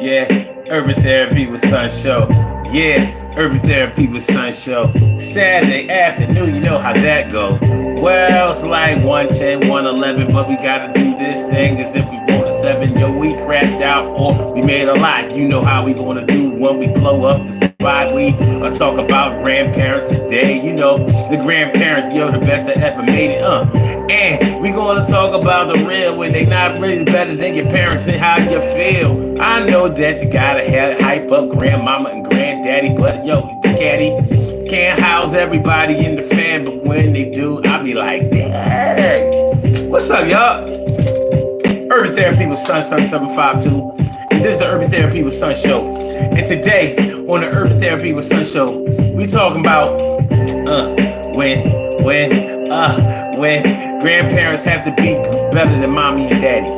Yeah, Urban Therapy with Sun Show. Yeah, Urban Therapy with Sun Show. Saturday afternoon, you know how that go. Well, it's like 110, 111, but we gotta do this thing as if we rolled a 7. Yo, we crapped out or we made a lot. You know how we gonna do when we blow up the spot. We are talk about grandparents today. You know, the grandparents, yo, the best that ever made it. And we gonna talk about the real when they not really better than your parents and how you feel. I know that you gotta hype up grandmama and granddaddy, but yo, the caddy can't house everybody in the fan. But when they do, I be like, dang. What's up, y'all? Urban Therapy with Sun 752. And this is the Urban Therapy with Sun Show. And today on the Urban Therapy with Sun Show, we talking about when grandparents have to be better than mommy and daddy.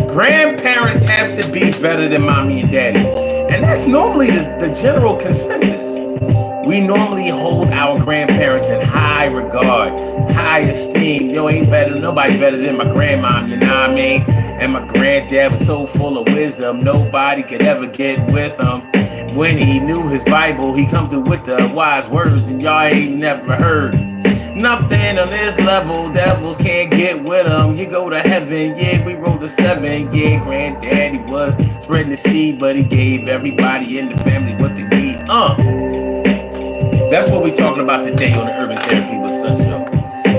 Grandparents have to be better than mommy and daddy. And that's normally the general consensus. We normally hold our grandparents in high regard, high esteem. Yo, ain't better, nobody better than my grandmom, you know what I mean? And my granddad was so full of wisdom, nobody could ever get with him. When he knew his Bible, he come through with the wise words, and y'all ain't never heard nothing on this level. Devils can't get with them. You go to heaven, yeah, we rolled a 7. Yeah, granddaddy was spreading the seed, but he gave everybody in the family what they need. That's what we're talking about today on the Urban Therapy with Sun Show.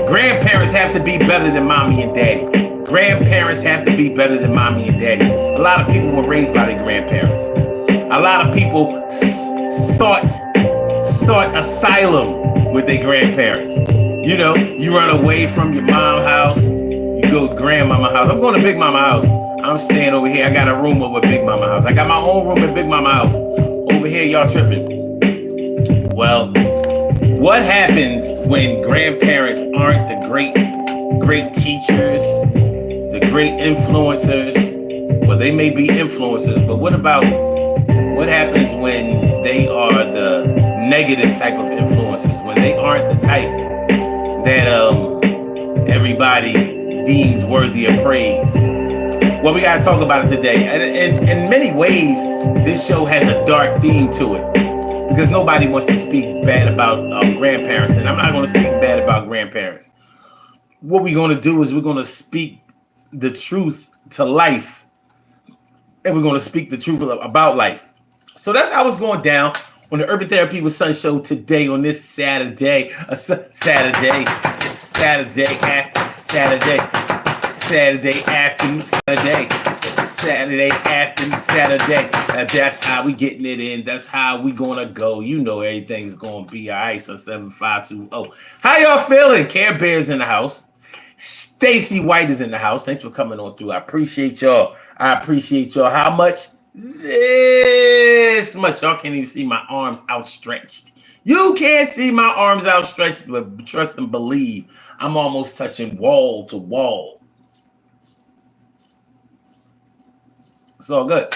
Grandparents have to be better than mommy and daddy. Grandparents have to be better than mommy and daddy. A lot of people were raised by their grandparents. A lot of people sought asylum with their grandparents. You know, you run away from your mom's house, you go to grandmama's house. I'm going to Big Mama house. I'm staying over here. I got a room over Big Mama house. I got my own room at Big Mama house. Over here, y'all tripping. Well, what happens when grandparents aren't the great teachers, the great influencers? Well, they may be influencers, but what happens when they are the negative type of influencers, when they aren't the type that everybody deems worthy of praise? Well, we got to talk about it today. And in many ways, this show has a dark theme to it because nobody wants to speak bad about grandparents, and I'm not going to speak bad about grandparents. What we're going to do is we're going to speak the truth to life, and we're going to speak the truth about life. So that's how it's going down on the Urban Therapy with Sun Show today on this Saturday afternoon. That's how we getting it in. That's how we gonna go. You know everything's gonna be all right. So 7520. How y'all feeling? Care Bears in the house. Stacy White is in the house. Thanks for coming on through. I appreciate y'all. How much? This much. Y'all can't even see my arms outstretched. You can't see my arms outstretched, but trust and believe, I'm almost touching wall to wall. It's all good.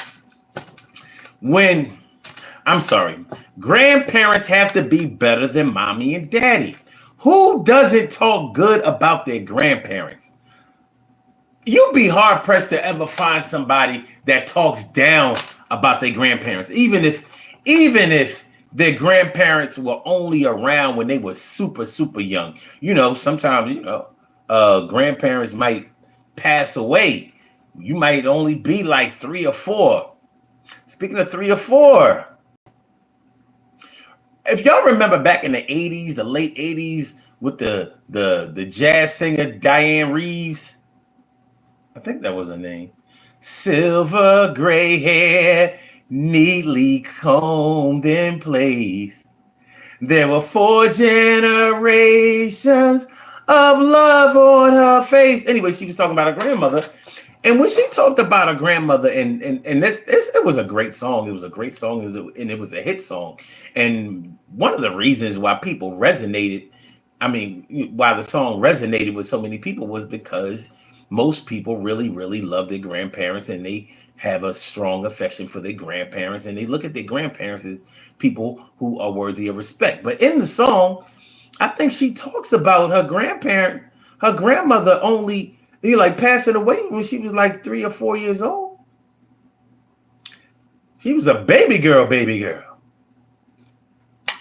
Grandparents have to be better than mommy and daddy. Who doesn't talk good about their grandparents? You'd be hard pressed to ever find somebody that talks down about their grandparents, even if their grandparents were only around when they were super, super young. You know, sometimes, grandparents might pass away. You might only be like 3 or 4. Speaking of 3 or 4, if y'all remember back in the 80s, the late 80s, with the jazz singer Diane Reeves, I think that was her name. Silver gray hair, neatly combed in place. There were 4 generations of love on her face. Anyway, she was talking about her grandmother. And when she talked about her grandmother, and it was a great song. It was a great song, and it was a hit song. And one of the reasons why people resonated, why the song resonated with so many people was because most people really, really love their grandparents, and they have a strong affection for their grandparents, and they look at their grandparents as people who are worthy of respect. But in the song, I think she talks about her grandmother only passing away when she was like 3 or 4 years old. She was a baby girl,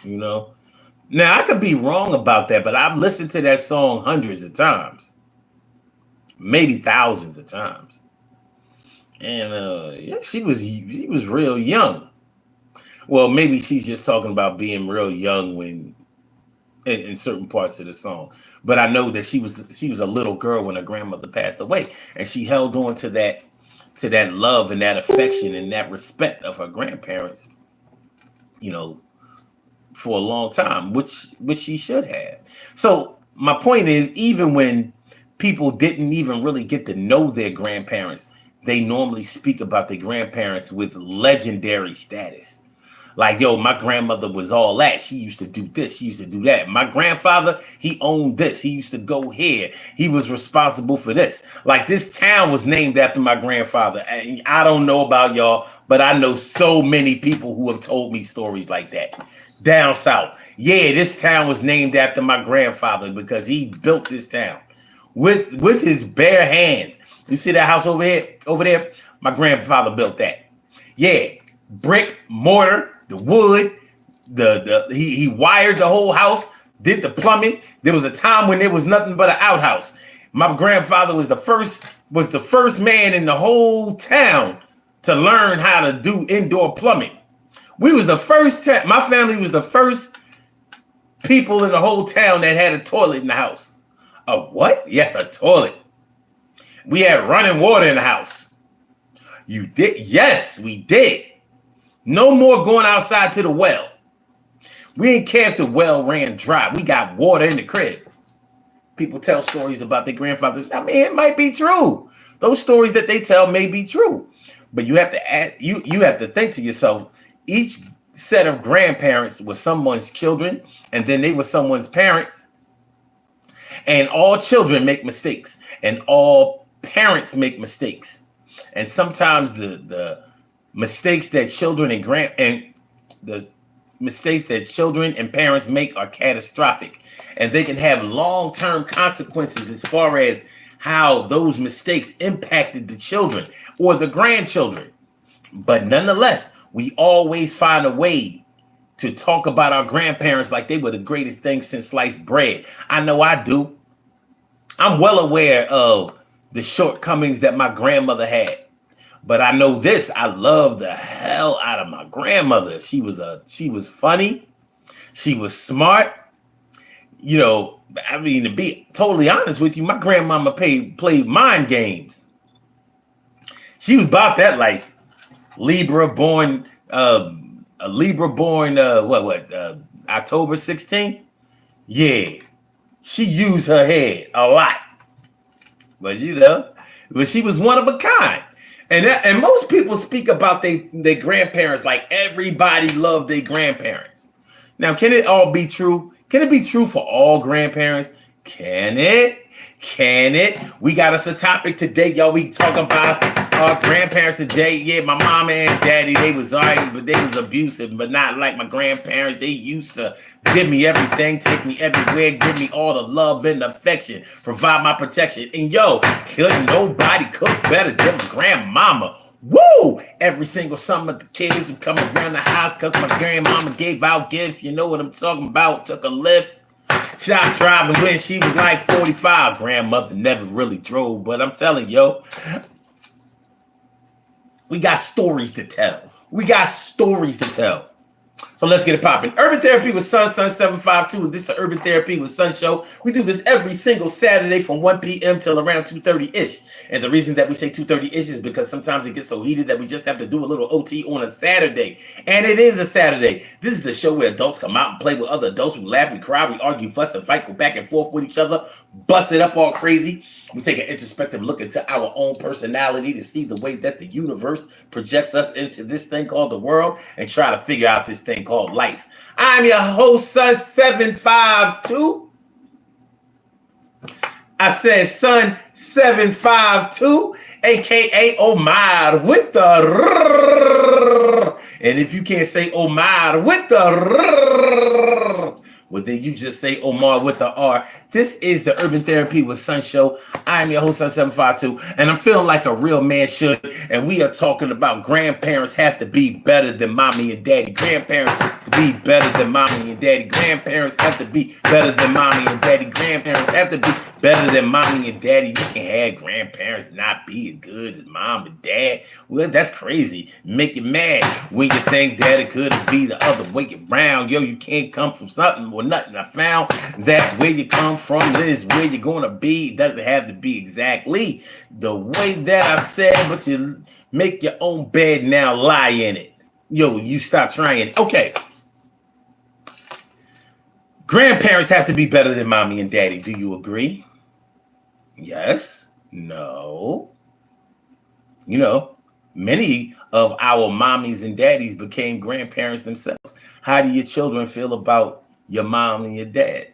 you know. Now I could be wrong about that, but I've listened to that song hundreds of times, maybe thousands of times. And yeah, she was real young. Well, maybe she's just talking about being real young when in certain parts of the song. But I know that she was a little girl when her grandmother passed away, and she held on to that love and that affection and that respect of her grandparents, you know, for a long time, which she should have. So my point is, even when people didn't even really get to know their grandparents, they normally speak about their grandparents with legendary status. Like, yo, my grandmother was all that. She used to do this. She used to do that. My grandfather, he owned this. He used to go here. He was responsible for this. Like, this town was named after my grandfather. And I don't know about y'all, but I know so many people who have told me stories like that. Down south. Yeah, this town was named after my grandfather because he built this town with his bare hands. You see that house over here, over there? My grandfather built that. Yeah, brick, mortar, the wood, he wired the whole house, did the plumbing. There was a time when there was nothing but an outhouse. My grandfather was the first man in the whole town to learn how to do indoor plumbing. We was the first my family was the first people in the whole town that had a toilet in the house. A what? Yes, a toilet. We had running water in the house. You did? Yes, we did. No more going outside to the well. We didn't care if the well ran dry. We got water in the crib. People tell stories about their grandfathers. I mean, it might be true. Those stories that they tell may be true. But you have to add, you have to think to yourself, each set of grandparents was someone's children, and then they were someone's parents. And all children make mistakes, and all parents make mistakes. And sometimes the mistakes that children and parents make are catastrophic, and they can have long-term consequences as far as how those mistakes impacted the children or the grandchildren. But nonetheless, we always find a way to talk about our grandparents like they were the greatest thing since sliced bread. I know I do. I'm well aware of the shortcomings that my grandmother had. But I know this, I love the hell out of my grandmother. She was funny. She was smart. You know, I mean, to be totally honest with you, my grandmama played mind games. She was about that life. October 16th? Yeah. She used her head a lot. But she was one of a kind. And most people speak about their grandparents like everybody loved their grandparents. Now, can it all be true? Can it be true for all grandparents? Can it? Can it? We got us a topic today, y'all. We talking about our grandparents today. Yeah, my mama and daddy, they was alright, but they was abusive, but not like my grandparents. They used to give me everything, take me everywhere, give me all the love and affection, provide my protection. And yo, couldn't nobody cook better than my grandmama. Woo! Every single summer, the kids would come around the house because my grandmama gave out gifts. You know what I'm talking about? Took a lift. Stopped driving when she was like 45. Grandmother never really drove, but I'm telling you, we got stories to tell. We got stories to tell. So let's get it popping. Urban Therapy with Sun 752. This is the Urban Therapy with Sun show. We do this every single Saturday from 1 p.m. till around 2:30-ish. And the reason that we say 2:30-ish is because sometimes it gets so heated that we just have to do a little OT on a Saturday. And it is a Saturday. This is the show where adults come out and play with other adults. We laugh, we cry, we argue, fuss, and fight, go back and forth with each other, bust it up all crazy. We take an introspective look into our own personality to see the way that the universe projects us into this thing called the world and try to figure out this thing called life. I'm your host, Sun 752. I said Sun 752, aka Omar with the and if you can't say Omar with the Well, then you just say Omar with the R. This is the Urban Therapy with Sun Show. I'm your host, Sun752, and I'm feeling like a real man should. And we are talking about grandparents have to be better than mommy and daddy. Grandparents have to be better than mommy and daddy. Grandparents have to be better than mommy and daddy. Grandparents have to be better than mommy and daddy. You can have grandparents not be as good as mom and dad. Well, that's crazy. Make you mad when you think that it could be the other way around. Yo, you can't come from something or nothing. I found that where you come from is where you're going to be. It doesn't have to be exactly the way that I said, but you make your own bed now, lie in it. Yo, you stop trying it. Okay. Grandparents have to be better than mommy and daddy. Do you agree? Yes. No. You know, many of our mommies and daddies became grandparents themselves. How do your children feel about your mom and your dad?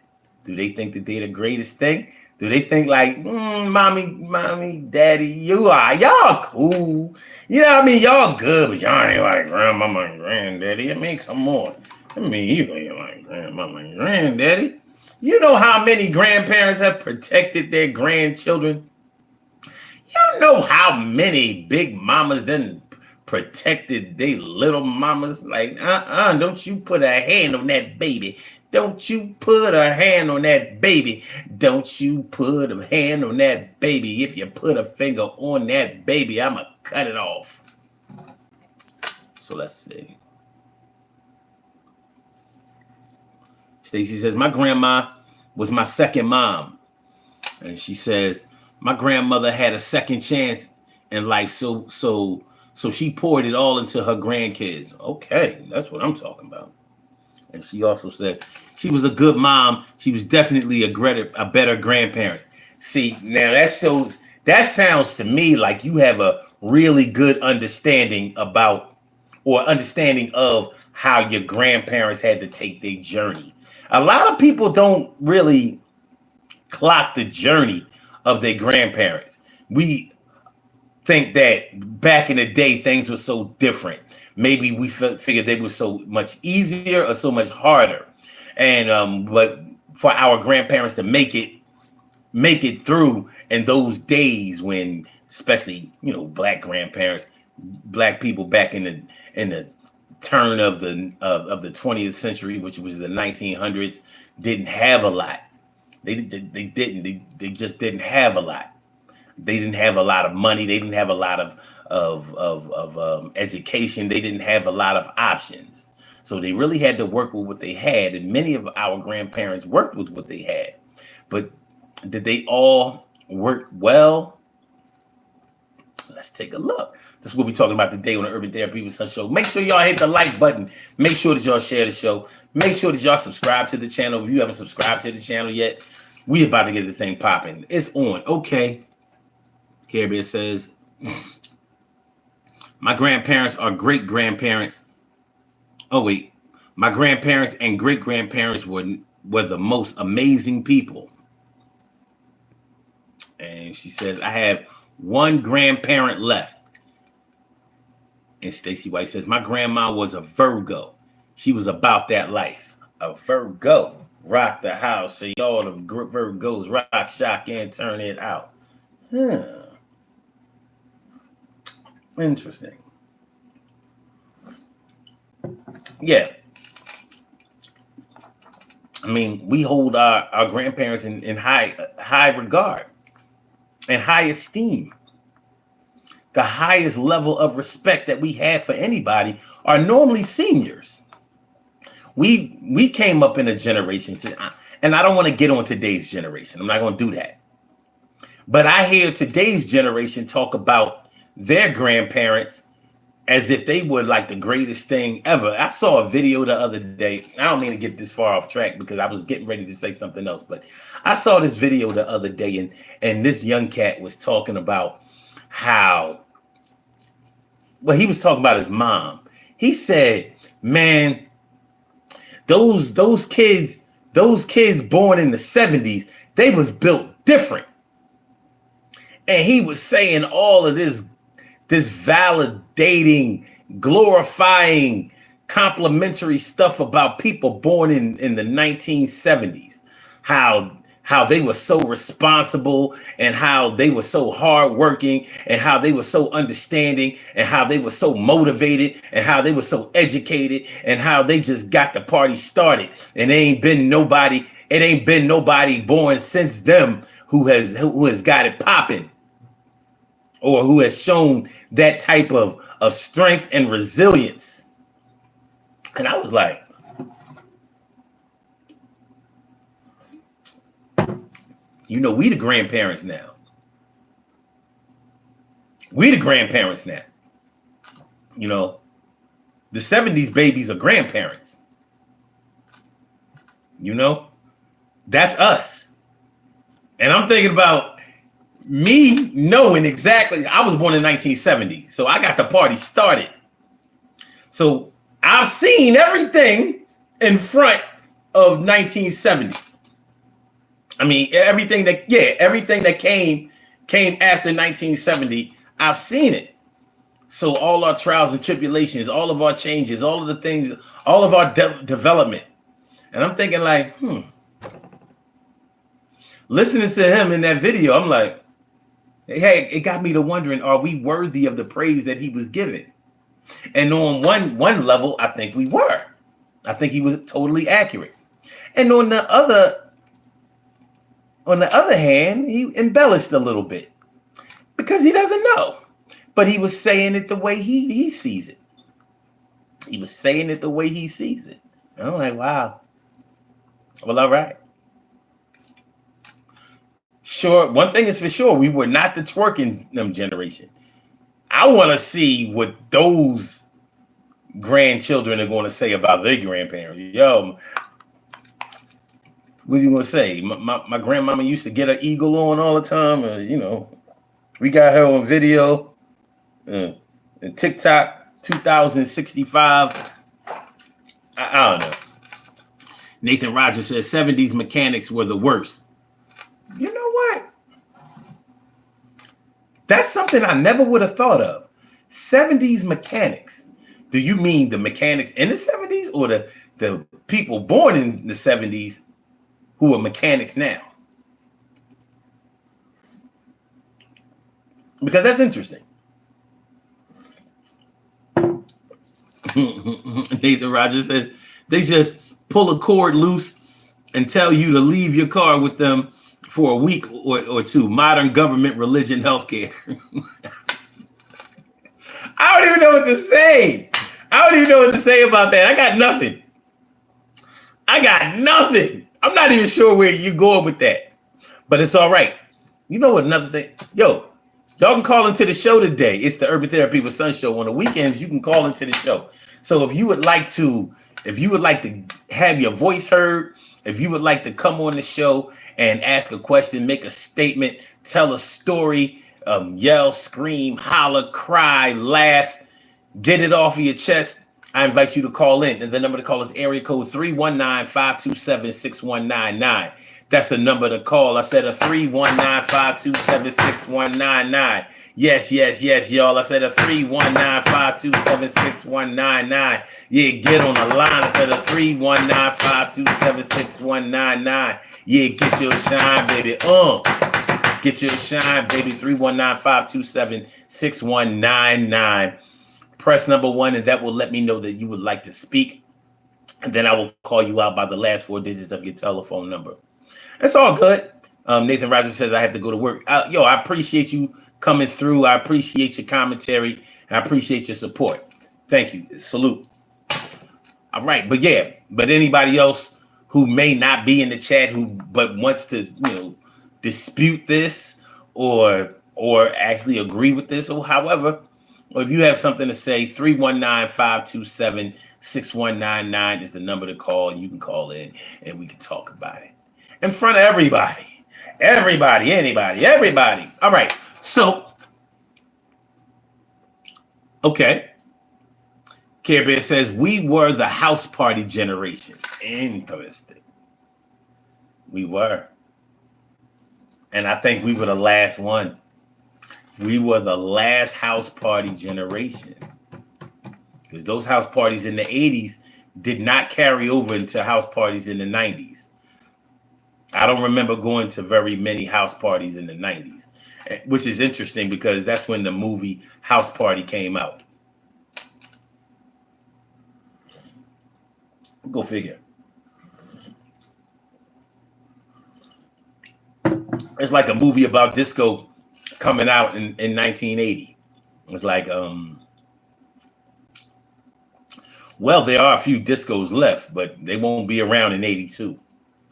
Do they think that they're the greatest thing? Do they think like, mommy, daddy, y'all cool. You know what I mean? Y'all good, but y'all ain't like grandmama and granddaddy. I mean, come on. I mean, you ain't like grandmama and granddaddy. You know how many grandparents have protected their grandchildren? You know how many big mamas then protected they little mamas? Like, don't you put a hand on that baby. Don't you put a hand on that baby. Don't you put a hand on that baby. If you put a finger on that baby, I'ma cut it off. So let's see. Stacy says, my grandma was my second mom. And she says, my grandmother had a second chance in life, so she poured it all into her grandkids. Okay, that's what I'm talking about. And she also says she was a good mom. She was definitely a better grandparent. See, now that sounds to me like you have a really good understanding about or understanding of how your grandparents had to take their journey. A lot of people don't really clock the journey of their grandparents. We think that back in the day things were so different. Maybe we figured they were so much easier or so much harder. And but for our grandparents to make it through in those days when, especially, you know, black grandparents, black people back in the turn of the 20th century, which was the 1900s, didn't have a lot. They just didn't have a lot. They didn't have a lot of money. They didn't have a lot of education. They didn't have a lot of options. So they really had to work with what they had. And many of our grandparents worked with what they had. But did they all work well? Let's take a look. This is what we're talking about today on the Urban Therapy with Sun Show. Make sure y'all hit the like button. Make sure that y'all share the show. Make sure that y'all subscribe to the channel. If you haven't subscribed to the channel yet, we about to get this thing popping. It's on. Okay. Care Bear says, my grandparents are great grandparents. Oh, wait. My grandparents and great grandparents were the most amazing people. And she says, I have one grandparent left. And Stacy White says, my grandma was a Virgo. She was about that life. A Virgo. Rock the house. Say all the Virgos rock, shock, and turn it out. Interesting. Yeah. I mean, we hold our grandparents in high regard and high esteem. The highest level of respect that we have for anybody are normally seniors. We came up in a generation, and I don't want to get on today's generation. I'm not going to do that. But I hear today's generation talk about their grandparents as if they were like the greatest thing ever. I saw a video the other day. I don't mean to get this far off track because I was getting ready to say something else, but I saw this video the other day, and this young cat was talking about how, well, he was talking about his mom. He said, man, those kids born in the 70s, they was built different. And he was saying all of this validating, glorifying complimentary stuff about people born in the 1970s, how they were so responsible and how they were so hardworking and how they were so understanding and how they were so motivated and how they were so educated and how they just got the party started. And it ain't been nobody born since them who has got it popping or who has shown that type of strength and resilience. And I was like, we the grandparents now. We the grandparents now. The 70s babies are grandparents. That's us. And I'm thinking about me knowing exactly, I was born in 1970, so I got the party started. So I've seen everything in front of 1970. I mean, everything that came after 1970, I've seen it. So all our trials and tribulations, all of our changes, all of the things, all of our development. And I'm thinking like, listening to him in that video, I'm like, hey, it got me to wondering, are we worthy of the praise that he was given? And on one level, I think we were. I think he was totally accurate. And on the other hand, he embellished a little bit because he doesn't know. But he was saying it the way he sees it. He was saying it the way he sees it. And I'm like, wow. Well, all right. Sure, one thing is for sure, we were not the twerking them generation. I want to see what those grandchildren are going to say about their grandparents. Yo, what you going to say? My grandmama used to get an eagle on all the time. We got her on video. And TikTok 2065. I don't know. Nathan Rogers says 70s mechanics were the worst. You know what? That's something I never would have thought of. 70s mechanics. Do you mean the mechanics in the 70s or the people born in the 70s who are mechanics now? Because that's interesting. Nathan Rogers says they just pull a cord loose and tell you to leave your car with them for a week or two. Modern government, religion, healthcare. I don't even know what to say. I don't even know what to say about that. I got nothing. I'm not even sure where you're going with that. But it's all right. You know what, another thing? Yo, y'all can call into the show today. It's the Urban Therapy with Sun show. On the weekends, you can call into the show. So if you would like to have your voice heard, if you would like to come on the show and ask a question, make a statement, tell a story, yell, scream, holler, cry, laugh, get it off of your chest, I invite you to call in. And the number to call is area code 319-527-6199. That's the number to call. I said a 319-527-6199. Yes, y'all. I said a 319-527-6199. Yeah, get on the line. I said a 319-527-6199. Yeah, get your shine, baby. Get your shine, baby. 319-527-6199. Press number 1, and that will let me know that you would like to speak. And then I will call you out by the last 4 digits of your telephone number. It's all good. Nathan Rogers says I have to go to work. I appreciate you coming through. I appreciate your commentary. I appreciate your support. Thank you. Salute. All right. But anybody else who may not be in the chat but wants to, dispute this or actually agree with this or however, or if you have something to say, 319-527-6199 is the number to call. You can call in and we can talk about it. In front of everybody. Everybody. All right. So, okay. Care Bear says, we were the house party generation. Interesting. We were. And I think we were the last one. We were the last house party generation. because those house parties in the 80s did not carry over into house parties in the 90s. I don't remember going to very many house parties in the 90s, which is interesting because that's when the movie House Party came out. Go figure. It's like a movie about disco coming out in 1980. It's like, well, there are a few discos left, but they won't be around in 82.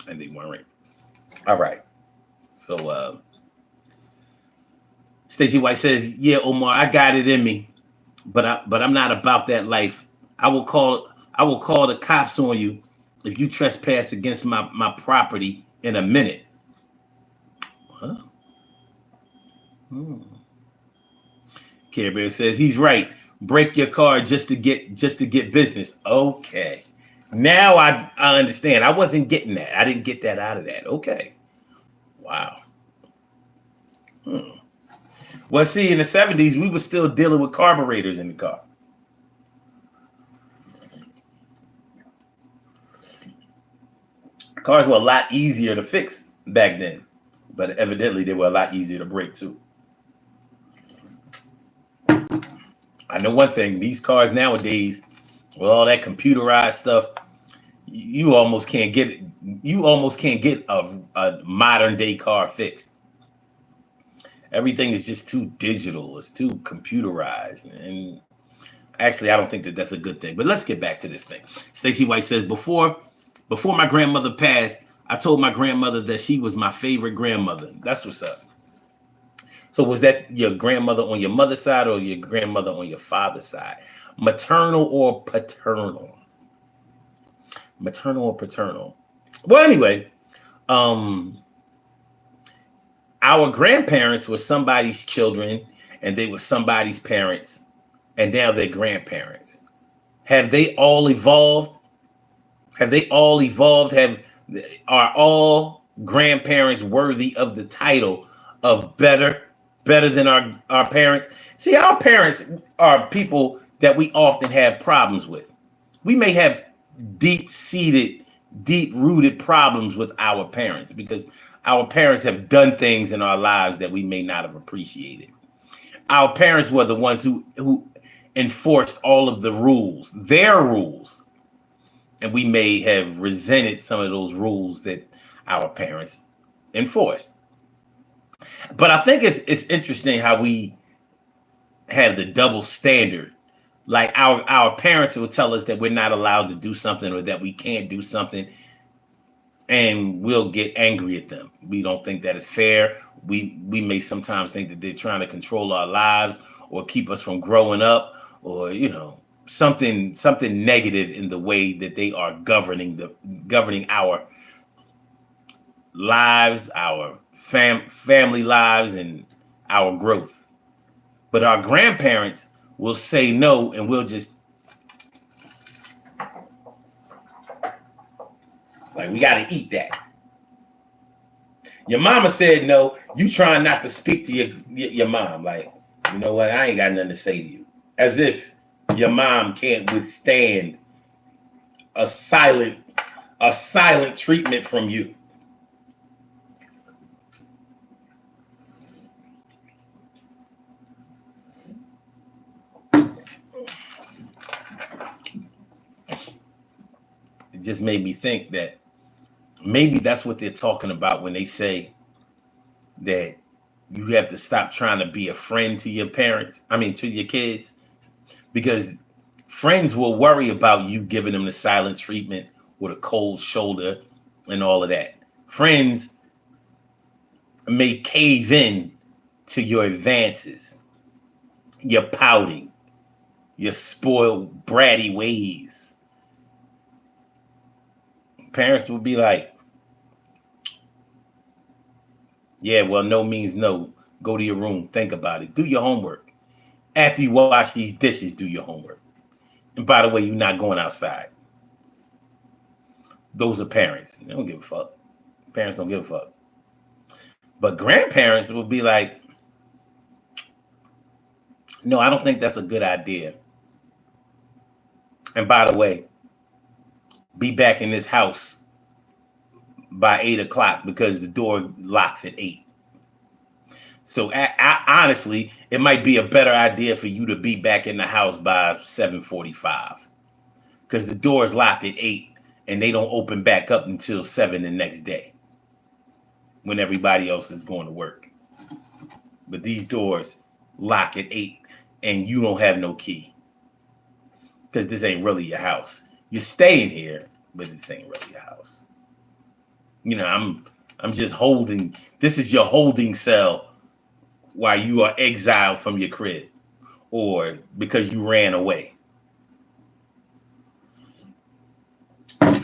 And they weren't. All right. So Stacey White says, yeah, Omar, I got it in me, but I'm not about that life. I will call the cops on you if you trespass against my property in a minute. Huh? Care Bear says he's right. Break your car just to get business. Okay. Now I understand. I wasn't getting that. I didn't get that out of that. Okay. Wow. Well, see, in the 70s, we were still dealing with carburetors in the car. Cars were a lot easier to fix back then, but evidently they were a lot easier to break too. I know one thing, these cars nowadays, with all that computerized stuff, you almost can't get a modern day car fixed. Everything is just too digital. It's too computerized. And actually, I don't think that that's a good thing. But let's get back to this thing. Stacey White says, before my grandmother passed, I told my grandmother that she was my favorite grandmother. That's what's up. So was that your grandmother on your mother's side or your grandmother on your father's side? Maternal or paternal? Maternal or paternal? Well, anyway, our grandparents were somebody's children and they were somebody's parents, and now they're grandparents. Have they all evolved? Are all grandparents worthy of the title of better than our parents? See, our parents are people that we often have problems with. We may have deep-rooted problems with our parents because our parents have done things in our lives that we may not have appreciated. Our parents were the ones who enforced all of the rules, their rules. And we may have resented some of those rules that our parents enforced. But I think it's interesting how we have the double standard. Like our parents will tell us that we're not allowed to do something or that we can't do something, and we'll get angry at them. We don't think that is fair. We may sometimes think that they're trying to control our lives or keep us from growing up, or something negative in the way that they are governing our lives, our family lives, and our growth. But our grandparents will say no, and we'll just like, we got to eat that. Your mama said no. You trying not to speak to your mom. Like, you know what? I ain't got nothing to say to you. As if your mom can't withstand a silent treatment from you. It just made me think that maybe that's what they're talking about when they say that you have to stop trying to be a friend to your parents. I mean, to your kids, because friends will worry about you giving them the silent treatment or the cold shoulder and all of that. Friends may cave in to your advances, your pouting, your spoiled, bratty ways. Parents will be like, yeah, well, no means no. Go to your room. Think about it. Do your homework. After you wash these dishes, do your homework. And by the way, you're not going outside. Those are parents. They don't give a fuck. Parents don't give a fuck. But grandparents will be like, no, I don't think that's a good idea. And by the way, be back in this house by 8 o'clock because the door locks at 8. So honestly, it might be a better idea for you to be back in the house by 7:45 because the door is locked at 8 and they don't open back up until 7 the next day when everybody else is going to work. But these doors lock at 8 and you don't have no key because this ain't really your house. You're staying here, but this ain't really your house. You know, I'm just holding. This is your holding cell while you are exiled from your crib or because you ran away.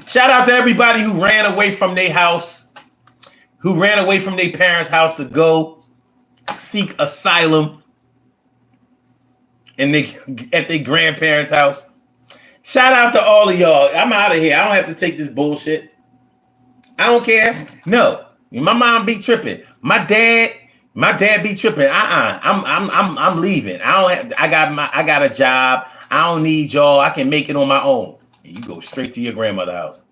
Shout out to everybody who ran away from their house, who ran away from their parents' house to go seek asylum at their grandparents' house. Shout out to all of y'all. I'm out of here. I don't have to take this bullshit. I don't care. No, my mom be tripping. My dad be tripping. I'm leaving. I got a job. I don't need y'all. I can make it on my own. And you go straight to your grandmother's house.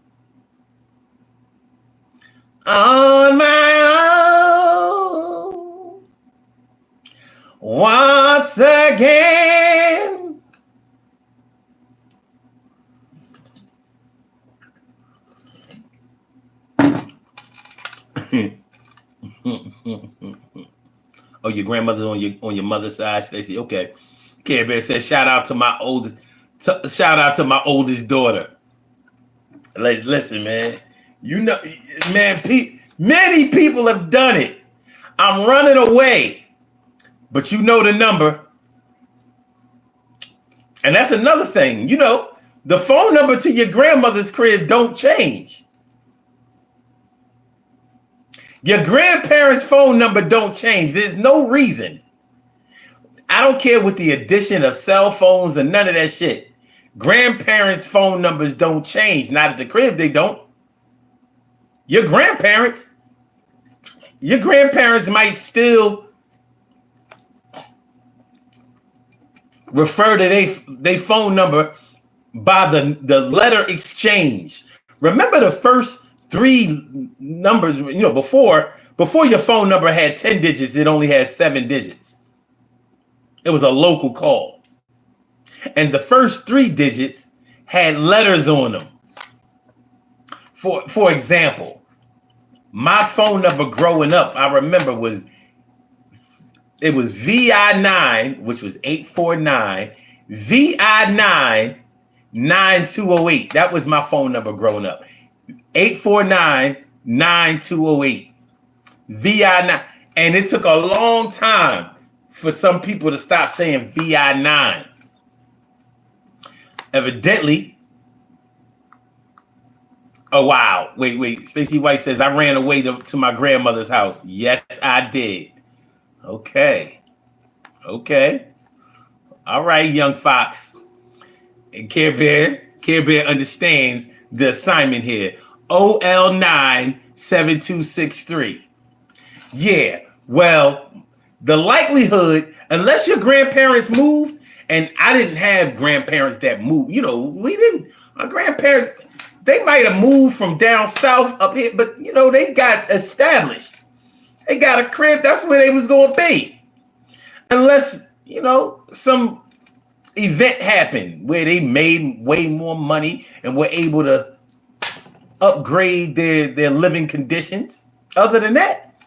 On my own. Once again. Oh, your grandmother's on your mother's side. Stacey, okay. Care Bear says shout out to my oldest daughter. Listen, man. You know, man, many people have done it. I'm running away, but you know the number. And that's another thing. You know, the phone number to your grandmother's crib don't change. Your grandparents' phone number don't change. There's no reason. I don't care with the addition of cell phones and none of that shit. Grandparents' phone numbers don't change. Not at the crib, they don't. Your grandparents might still refer to their phone number by the letter exchange. Remember the first 3 numbers, you know, before your phone number had 10 digits, it only had 7 digits. It was a local call. And the first 3 digits had letters on them. For example, my phone number growing up, I remember it was VI9, which was 849, VI9 9208. That was my phone number growing up. 849-9208. VI9. And it took a long time for some people to stop saying VI9. Evidently. Oh, wow. Wait. Stacey White says, I ran away to my grandmother's house. Yes, I did. Okay. All right, young fox. And Care Bear understands the assignment here. OL97263. Yeah, well, the likelihood, unless your grandparents moved, and I didn't have grandparents that moved, you know, my grandparents, they might have moved from down south up here, but, you know, they got established. They got a crib, that's where they was going to be. Unless, you know, some event happened where they made way more money and were able to upgrade their living conditions. Other than that,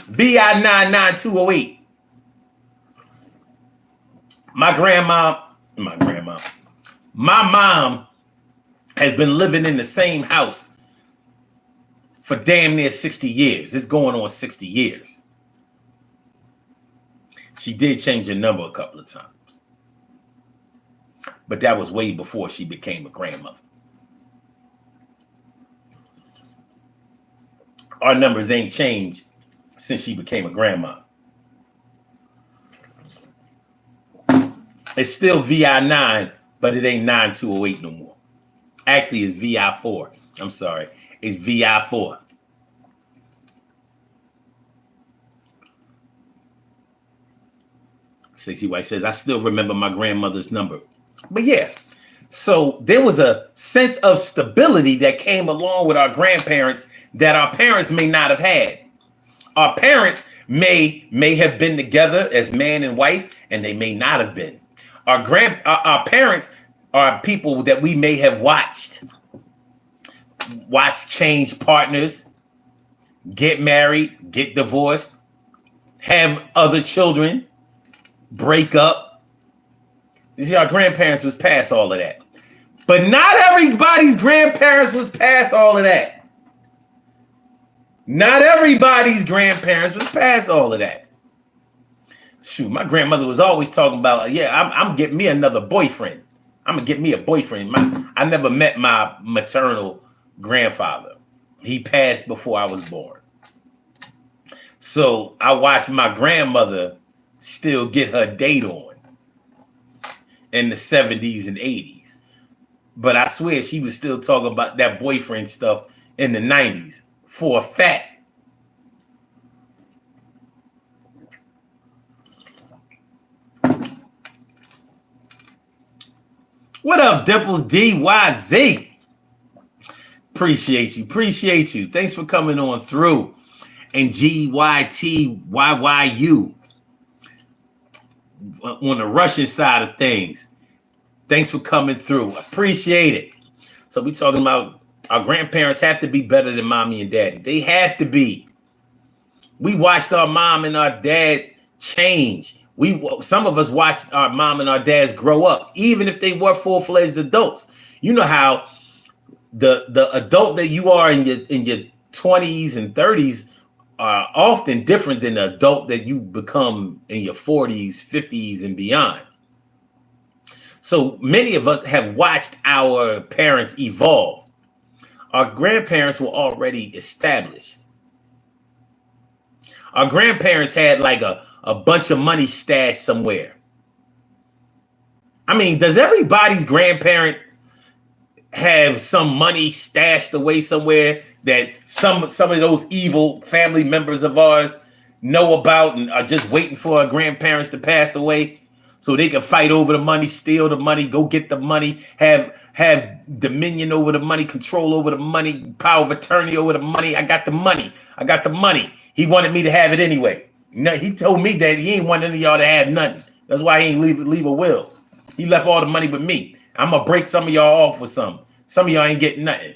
VI 99208. My mom has been living in the same house for damn near 60 years. It's going on 60 years. She did change her number a couple of times, but that was way before she became a grandmother. Our numbers ain't changed since she became a grandma. It's still VI9, but it ain't 9208 no more. Actually, it's VI4. I'm sorry. It's VI4. Stacey White says, I still remember my grandmother's number. But yeah, So there was a sense of stability that came along with our grandparents that our parents may not have had. Our parents may have been together as man and wife, and they may not have been. Our parents are people that we may have watched change partners, get married, get divorced, have other children, break up. You see, our grandparents was past all of that. But not everybody's grandparents was past all of that. Not everybody's grandparents was past all of that. Shoot, my grandmother was always talking about, yeah, I'm getting me another boyfriend. I'm gonna get me a boyfriend. I never met my maternal grandfather. He passed before I was born. So I watched my grandmother still get her date on in the 70s and 80s. But I swear she was still talking about that boyfriend stuff in the 90s for a fact. What up, Dimples DYZ? Appreciate you. Thanks for coming on through. And GYTYYU on the Russian side of things. Thanks for coming through. Appreciate it. So we talking about our grandparents have to be better than mommy and daddy. They have to be. We watched our mom and our dads change. Some of us watched our mom and our dads grow up, even if they were full-fledged adults. You know how the adult that you are in your 20s and 30s are often different than the adult that you become in your 40s, 50s, and beyond. So many of us have watched our parents evolve. Our grandparents were already established. Our grandparents had like a bunch of money stashed somewhere. I mean, does everybody's grandparent have some money stashed away somewhere that some of those evil family members of ours know about and are just waiting for our grandparents to pass away so they can fight over the money, steal the money, go get the money, have dominion over the money, control over the money, power of attorney over the money. I got the money. He wanted me to have it anyway. No, he told me that he ain't want any of y'all to have nothing. That's why he ain't leave a will. He left all the money with me. I'm gonna break some of y'all off with some. Some of y'all ain't getting nothing.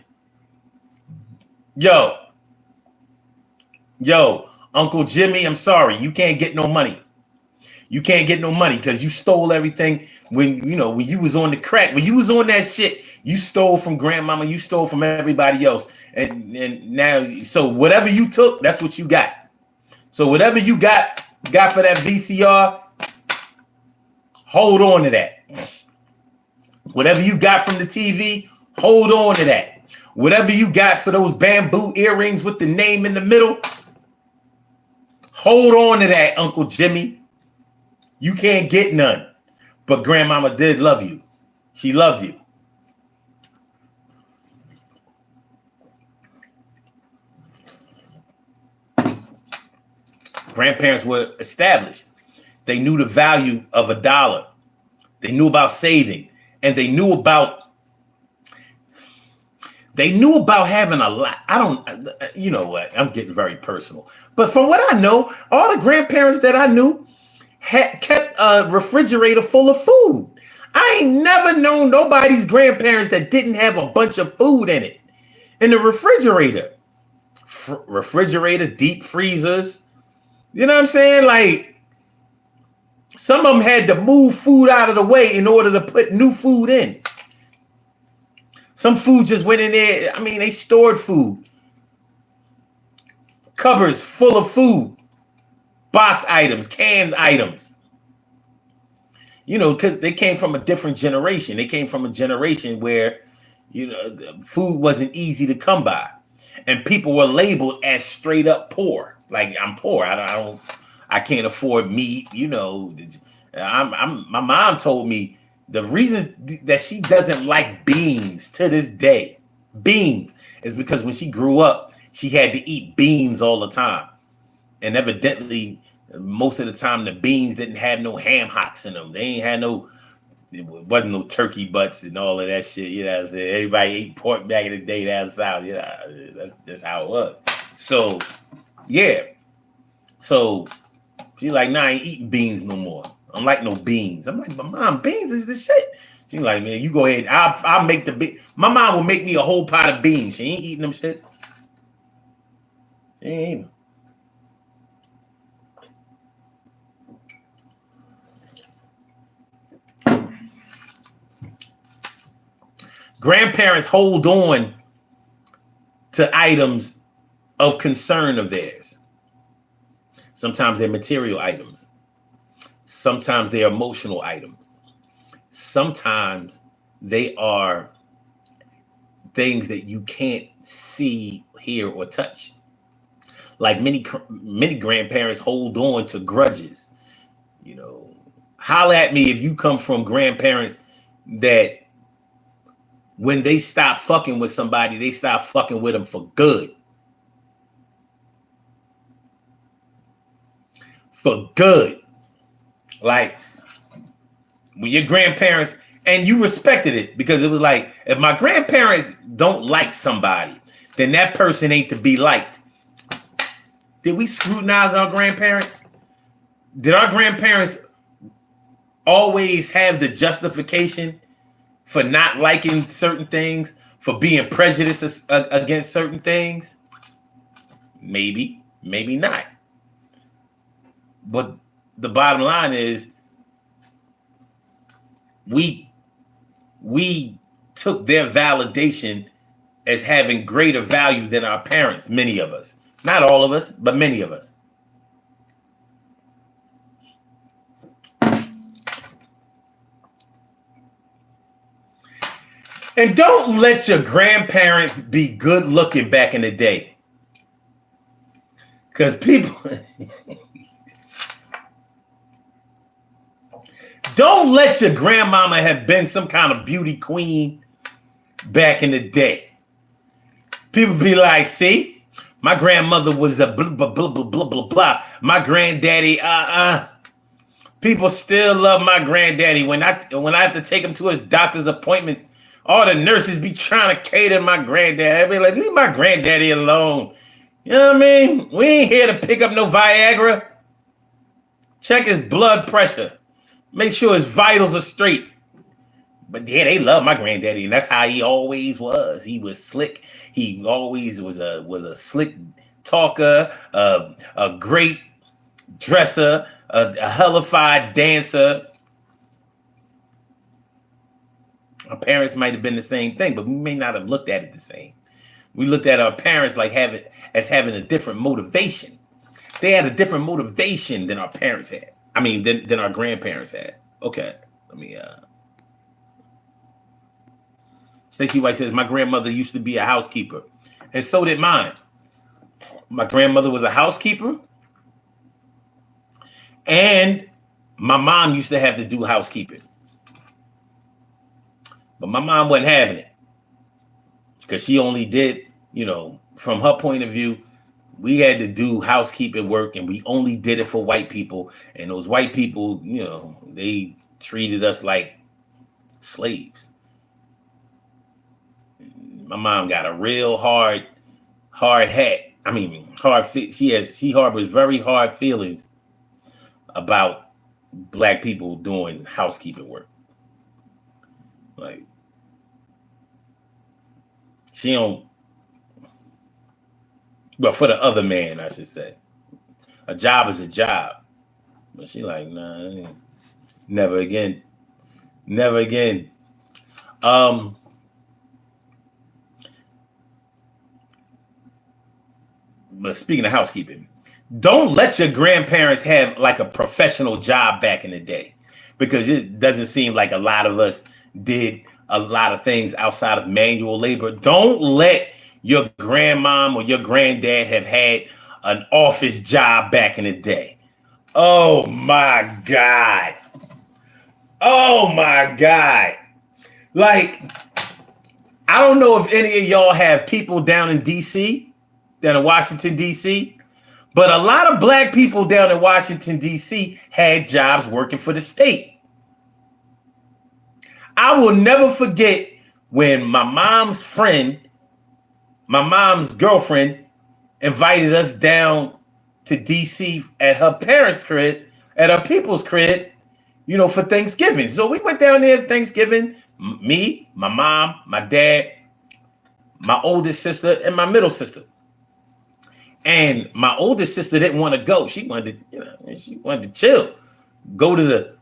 Yo, Uncle Jimmy, I'm sorry. You can't get no money. You can't get no money because you stole everything when you was on the crack. When you was on that shit, you stole from grandmama. You stole from everybody else. And now, so whatever you took, that's what you got. So whatever you got for that VCR, hold on to that. Whatever you got from the TV, hold on to that. Whatever you got for those bamboo earrings with the name in the middle, hold on to that, Uncle Jimmy. You can't get none. But grandmama did love you. She loved you. Grandparents were established. They knew the value of a dollar. They knew about saving. And they knew about having a lot. You know what? I'm getting very personal. But from what I know, all the grandparents that I knew kept a refrigerator full of food. I ain't never known nobody's grandparents that didn't have a bunch of food in it. In the refrigerator. Refrigerator, deep freezers. You know what I'm saying? Like, some of them had to move food out of the way in order to put new food in. Some food just went in there. I mean, they stored food. Cupboards full of food. Box items, canned items. Because they came from a different generation. They came from a generation where, food wasn't easy to come by. And people were labeled as straight up poor. Like, I'm poor. I can't afford meat. My mom told me the reason that she doesn't like beans to this day, is because when she grew up, she had to eat beans all the time. And evidently, most of the time, the beans didn't have no ham hocks in them. They ain't had no it wasn't no turkey butts and all of that shit. You know what I'm saying? Everybody ate pork back in the day down south. You know, that's how it was. So, yeah. So she's like, nah, I ain't eating beans no more. I don't like no beans. I'm like, but mom, beans is the shit. She's like, man, you go ahead. I'll make the beans. My mom will make me a whole pot of beans. She ain't eating them shits. She ain't eating them. Grandparents hold on to items of concern of theirs. Sometimes they're material items. Sometimes they're emotional items. Sometimes they are things that you can't see, hear, or touch. Like many grandparents hold on to grudges. You know, holler at me if you come from grandparents that when they stop fucking with somebody, they stop fucking with them for good. For good. Like when your grandparents, and you respected it because it was like, if my grandparents don't like somebody, then that person ain't to be liked. Did we scrutinize our grandparents? Did our grandparents always have the justification for not liking certain things, for being prejudiced against certain things? Maybe, maybe not. But the bottom line is we took their validation as having greater value than our parents, many of us. Not all of us, but many of us. And don't let your grandparents be good looking back in the day. Because people... Don't let your grandmama have been some kind of beauty queen back in the day. People be like, see, my grandmother was a blah, blah, blah, blah, blah, blah, blah. My granddaddy, People still love my granddaddy. When I have to take him to his doctor's appointments, all the nurses be trying to cater my granddad. I be like, leave my granddaddy alone. You know what I mean? We ain't here to pick up no Viagra. Check his blood pressure. Make sure his vitals are straight. But yeah, they love my granddaddy, and that's how he always was. He was slick. He always was a slick talker, a great dresser, a hellified dancer. Our parents might have been the same thing, but we may not have looked at it the same. We looked at our parents like having a different motivation. They had a different motivation than our parents had. I mean, than our grandparents had. Okay, let me. Stacey White says, my grandmother used to be a housekeeper, and so did mine. My grandmother was a housekeeper, and my mom used to have to do housekeeping. But my mom wasn't having it because she only did, from her point of view, we had to do housekeeping work, and we only did it for white people. And those white people, they treated us like slaves. My mom got a real hard hat. I mean, she harbors very hard feelings about black people doing housekeeping work. Like, she don't. But for the other man, I should say. A job is a job. But she like, nah, never again. Never again. But speaking of housekeeping, don't let your grandparents have like a professional job back in the day, because it doesn't seem like a lot of us did a lot of things outside of manual labor. Don't let your grandmom or your granddad have had an office job back in the day. Oh my God. Oh my God. Like, I don't know if any of y'all have people down in DC, down in Washington, DC, but a lot of black people down in Washington, DC had jobs working for the state. I will never forget when my mom's girlfriend, invited us down to DC at her parents' crib, at her people's crib, for Thanksgiving. So we went down there Thanksgiving, me, my mom, my dad, my oldest sister, and my middle sister. And my oldest sister didn't want to go. She wanted to chill, go to the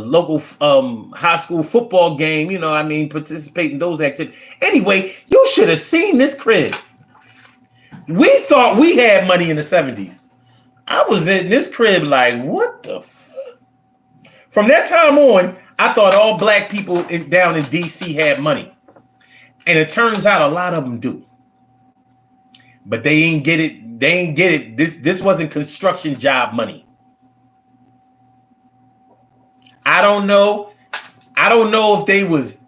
local high school football game. Participate in those activities. Anyway, you should have seen this crib. We thought we had money in the 70s. I was in this crib like, what the fuck? From that time on, I thought all black people down in DC had money. And it turns out a lot of them do. But they ain't get it. They ain't get it. This wasn't construction job money. I don't know if they was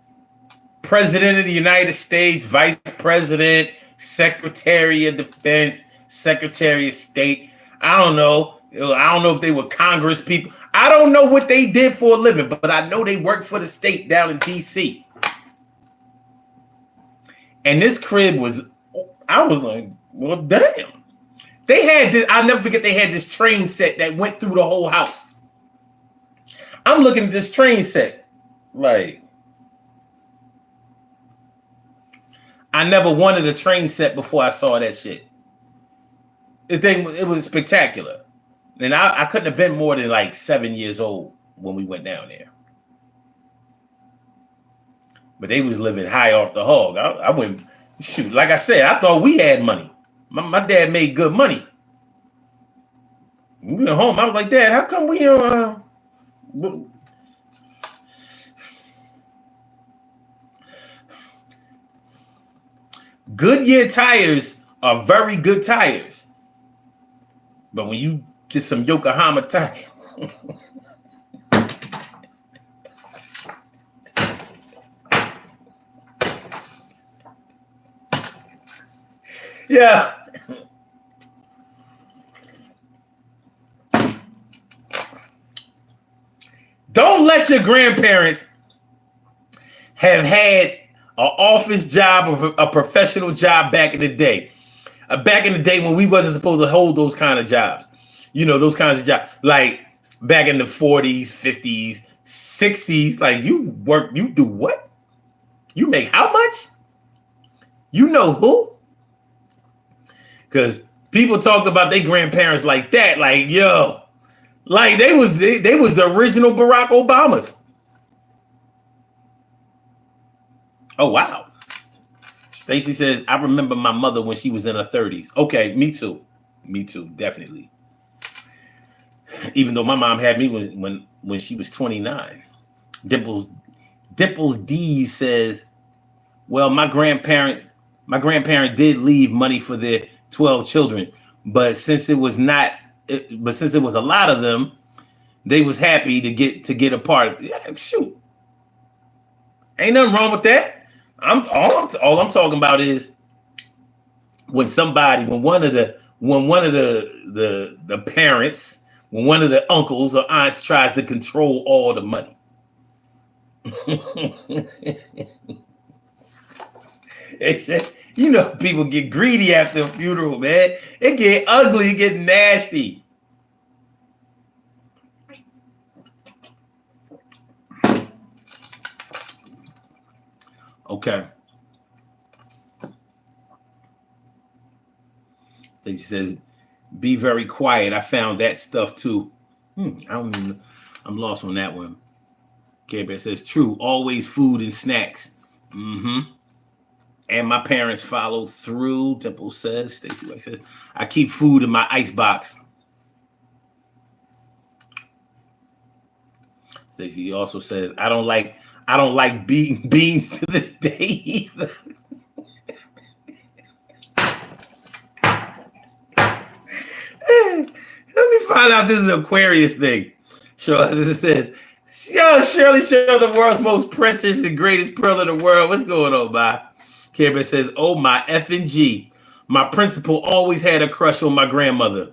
president of the United States, vice president, secretary of defense, secretary of state. I don't know if they were Congress people. I don't know what they did for a living, but I know they worked for the state down in DC. And this crib I was like, well, damn. They had this, I'll never forget, they had this train set that went through the whole house. I'm looking at this train set like, I never wanted a train set before I saw that shit. It was spectacular. And I couldn't have been more than like 7 years old when we went down there. But they was living high off the hog. I went, shoot, like I said, I thought we had money. My dad made good money. We went home. I was like, Dad, how come we Goodyear tires are very good tires. But when you get some Yokohama tires, yeah. Don't let your grandparents have had an office job or a professional job back in the day. Back in the day when we wasn't supposed to hold those kind of jobs. Those kinds of jobs. Like back in the 40s, 50s, 60s. Like you do what? You make how much? You know who? Because people talk about their grandparents like that. Like, yo. Like they was the original Barack Obamas. Oh, wow. Stacy says, I remember my mother when she was in her 30s. Okay, me too. Me too, definitely. Even though my mom had me when she was 29. Dimples D says, well, my grandparent did leave money for their 12 children, but since it was a lot of them, they was happy to get a part. Yeah, shoot. Ain't nothing wrong with that. All I'm talking about is when one of the parents, when one of the uncles or aunts tries to control all the money. People get greedy after a funeral, man. It get ugly, it get nasty. Okay. She says, be very quiet. I found that stuff too. I'm lost on that one. Care Bear says, true, always food and snacks. Mm-hmm. And my parents follow through. Temple says, Stacy White says, I keep food in my ice box. Stacy also says, I don't like beans to this day either. Let me find out this is an Aquarius thing. Sure, it says, yo, Shirley Show, the world's most precious and greatest pearl in the world. What's going on, bye? Karen says, oh, my effing G. My principal always had a crush on my grandmother.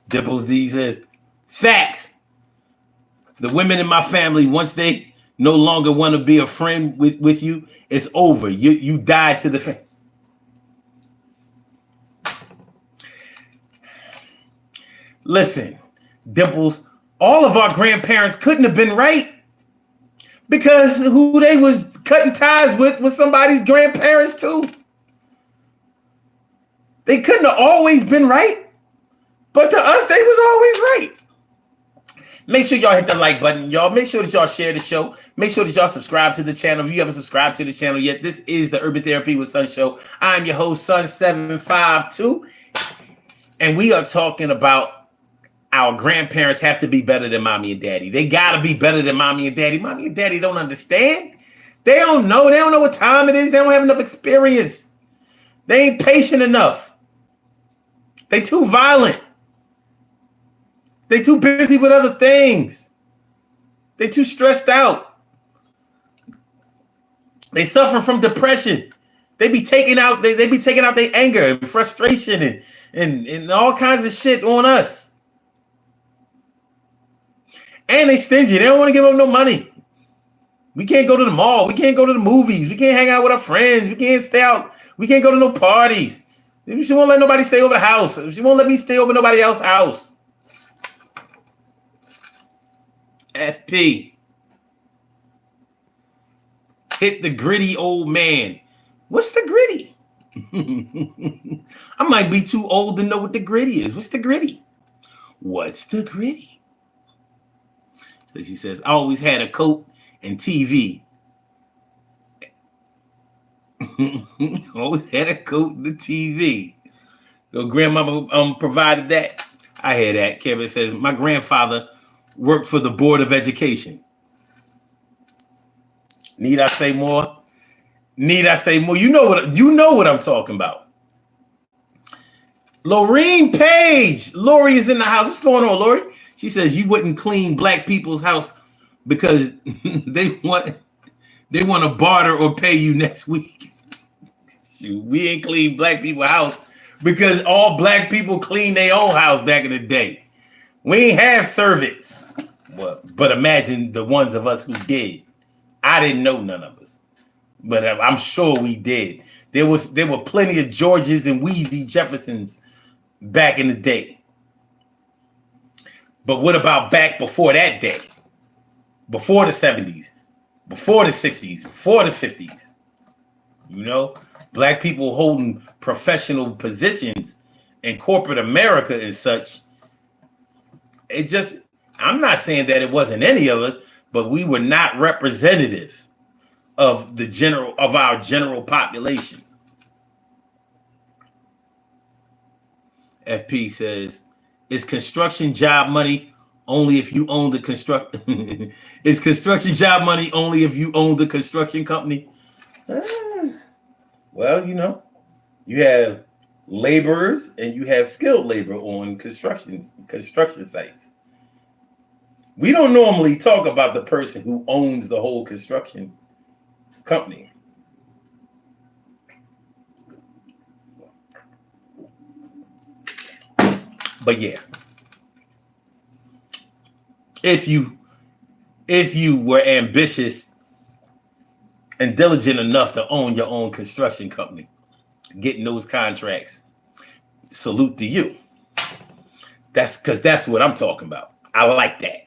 Dimples D says, facts. The women in my family, once they no longer want to be a friend with you, it's over. You died to the family. Listen, Dimples, all of our grandparents couldn't have been right because who they was cutting ties with was somebody's grandparents too. They couldn't have always been right, but to us, they was always right. Make sure y'all hit the like button, y'all. Make sure that y'all share the show. Make sure that y'all subscribe to the channel. If you haven't subscribed to the channel yet, this is the Urban Therapy with Son show. I'm your host, Son752, and we are talking about our grandparents have to be better than mommy and daddy. They got to be better than mommy and daddy. Mommy and daddy don't understand. They don't know. They don't know what time it is. They don't have enough experience. They ain't patient enough. They too violent. They too busy with other things. They too stressed out. They suffer from depression. They be taking out their anger and frustration and all kinds of shit on us. And they stingy. They don't want to give up no money. We can't go to the mall. We can't go to the movies. We can't hang out with our friends. We can't stay out. We can't go to no parties. She won't let nobody stay over the house. She won't let me stay over nobody else's house. FP. Hit the gritty old man. What's the gritty? I might be too old to know what the gritty is. What's the gritty? What's the gritty? She says, I always had a coat and TV. Always had a coat and a TV. Your grandmama provided that. I hear that. Kevin says, my grandfather worked for the Board of Education. Need I say more? Need I say more? You know what I'm talking about. Lorene Page. Lori is in the house. What's going on, Lori? She says you wouldn't clean black people's house because they want to barter or pay you next week. We ain't clean black people's house because all black people clean their own house back in the day. We ain't have servants. But imagine the ones of us who did. I didn't know none of us, but I'm sure we did. There were plenty of Georges and Weezy Jeffersons back in the day. But what about back before that day? Before the 70s, before the 60s, before the 50s? You know, black people holding professional positions in corporate America and such. I'm not saying that it wasn't any of us, but we were not representative of our general population. FP says, is construction job money only if you own the Is construction job money only if you own the construction company? Well, you have laborers and you have skilled labor on construction sites. We don't normally talk about the person who owns the whole construction company. But yeah, if you were ambitious and diligent enough to own your own construction company, getting those contracts, salute to you. That's what I'm talking about. I like that.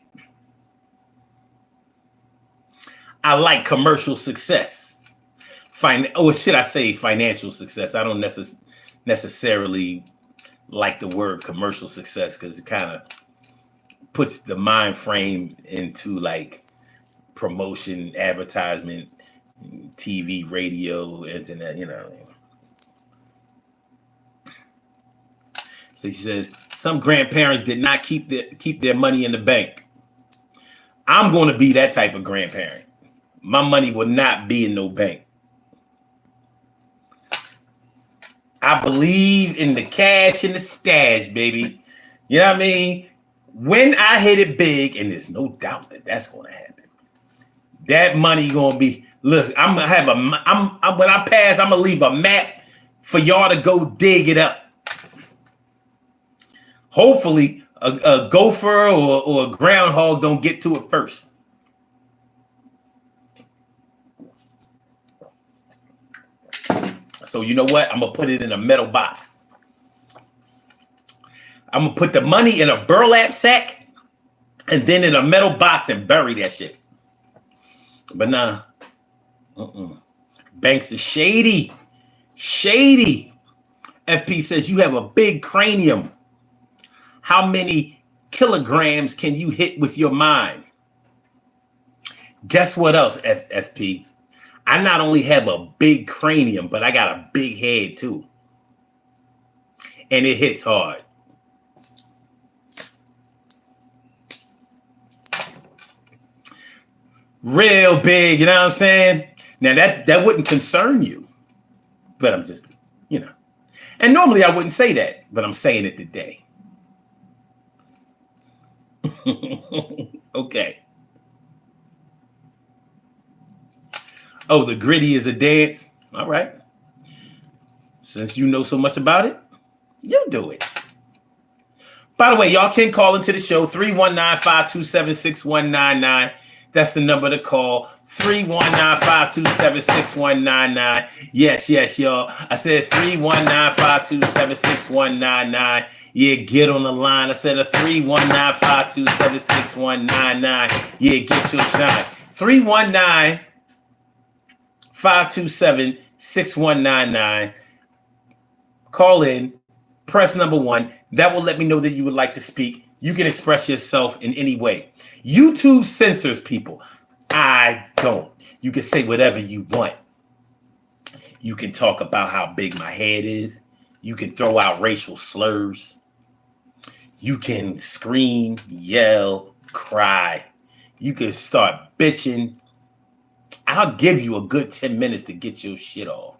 I like commercial success. Should I say financial success? I don't necessarily like the word commercial success because it kind of puts the mind frame into like promotion, advertisement, TV, radio, internet, So she says, some grandparents did not keep their money in the bank. I'm going to be that type of grandparent. My money will not be in no bank. I believe in the cash and the stash, baby. You know what I mean? When I hit it big, and there's no doubt that that's going to happen, that money going to be, look, I'm going to have when I pass, I'm going to leave a map for y'all to go dig it up. Hopefully, a gopher or a groundhog don't get to it first. So you know what? I'm gonna put it in a metal box. I'm gonna put the money in a burlap sack and then in a metal box and bury that shit. But nah, banks is shady. Shady. FP says you have a big cranium. How many kilograms can you hit with your mind? Guess what else, FP? I not only have a big cranium, but I got a big head too. And it hits hard. Real big, you know what I'm saying? Now that wouldn't concern you. But I'm just, And normally I wouldn't say that, but I'm saying it today. Okay. Oh, the gritty is a dance. All right. Since you know so much about it, you do it. By the way, y'all can call into the show, 319-527-6199. That's the number to call, 319-527-6199. Yes, y'all. I said 319-527-6199. Yeah, get on the line. I said a 319-527-6199. Yeah, get your shot. 319-527-6199. Call in, press number 1. That will let me know that you would like to speak. You can express yourself in any way. YouTube censors people. I don't. You can say whatever you want. You can talk about how big my head is. You can throw out racial slurs. You can scream, yell, cry. You can start bitching. I'll give you a good 10 minutes to get your shit off.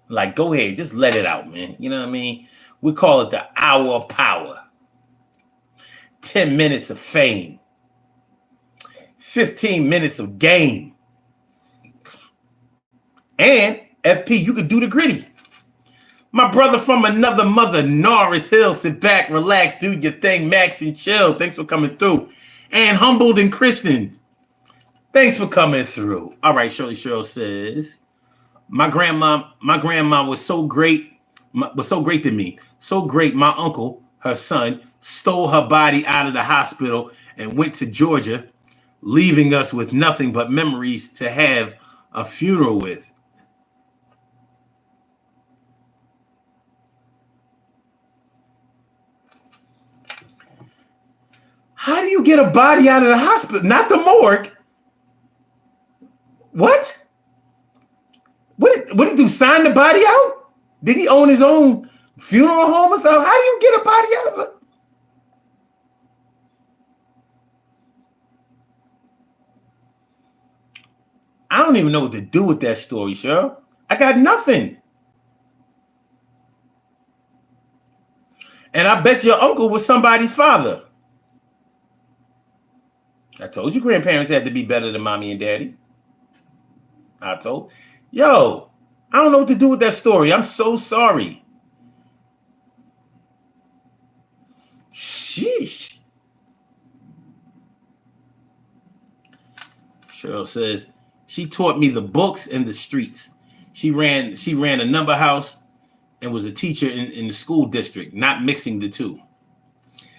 Like, go ahead, just let it out, man. You know what I mean? We call it the hour of power. 10 minutes of fame. 15 minutes of game. And FP, you could do the gritty. My brother from another mother, Norris Hill, sit back, relax, do your thing, Max, and chill. Thanks for coming through. And humbled and christened. Thanks for coming through. All right, Shirley Cheryl says, my grandma was so great to me. So great, my uncle, her son, stole her body out of the hospital and went to Georgia, leaving us with nothing but memories to have a funeral with. How do you get a body out of the hospital? Not the morgue. What? What did he do? Sign the body out? Did he own his own funeral home or something? How do you get a body out of it? I don't even know what to do with that story, Cheryl. I got nothing. And I bet your uncle was somebody's father. I told you grandparents had to be better than mommy and daddy. I don't know what to do with that story. I'm so sorry. Sheesh. Cheryl says, she taught me the books and the streets. She ran a number house and was a teacher in the school district, not mixing the two.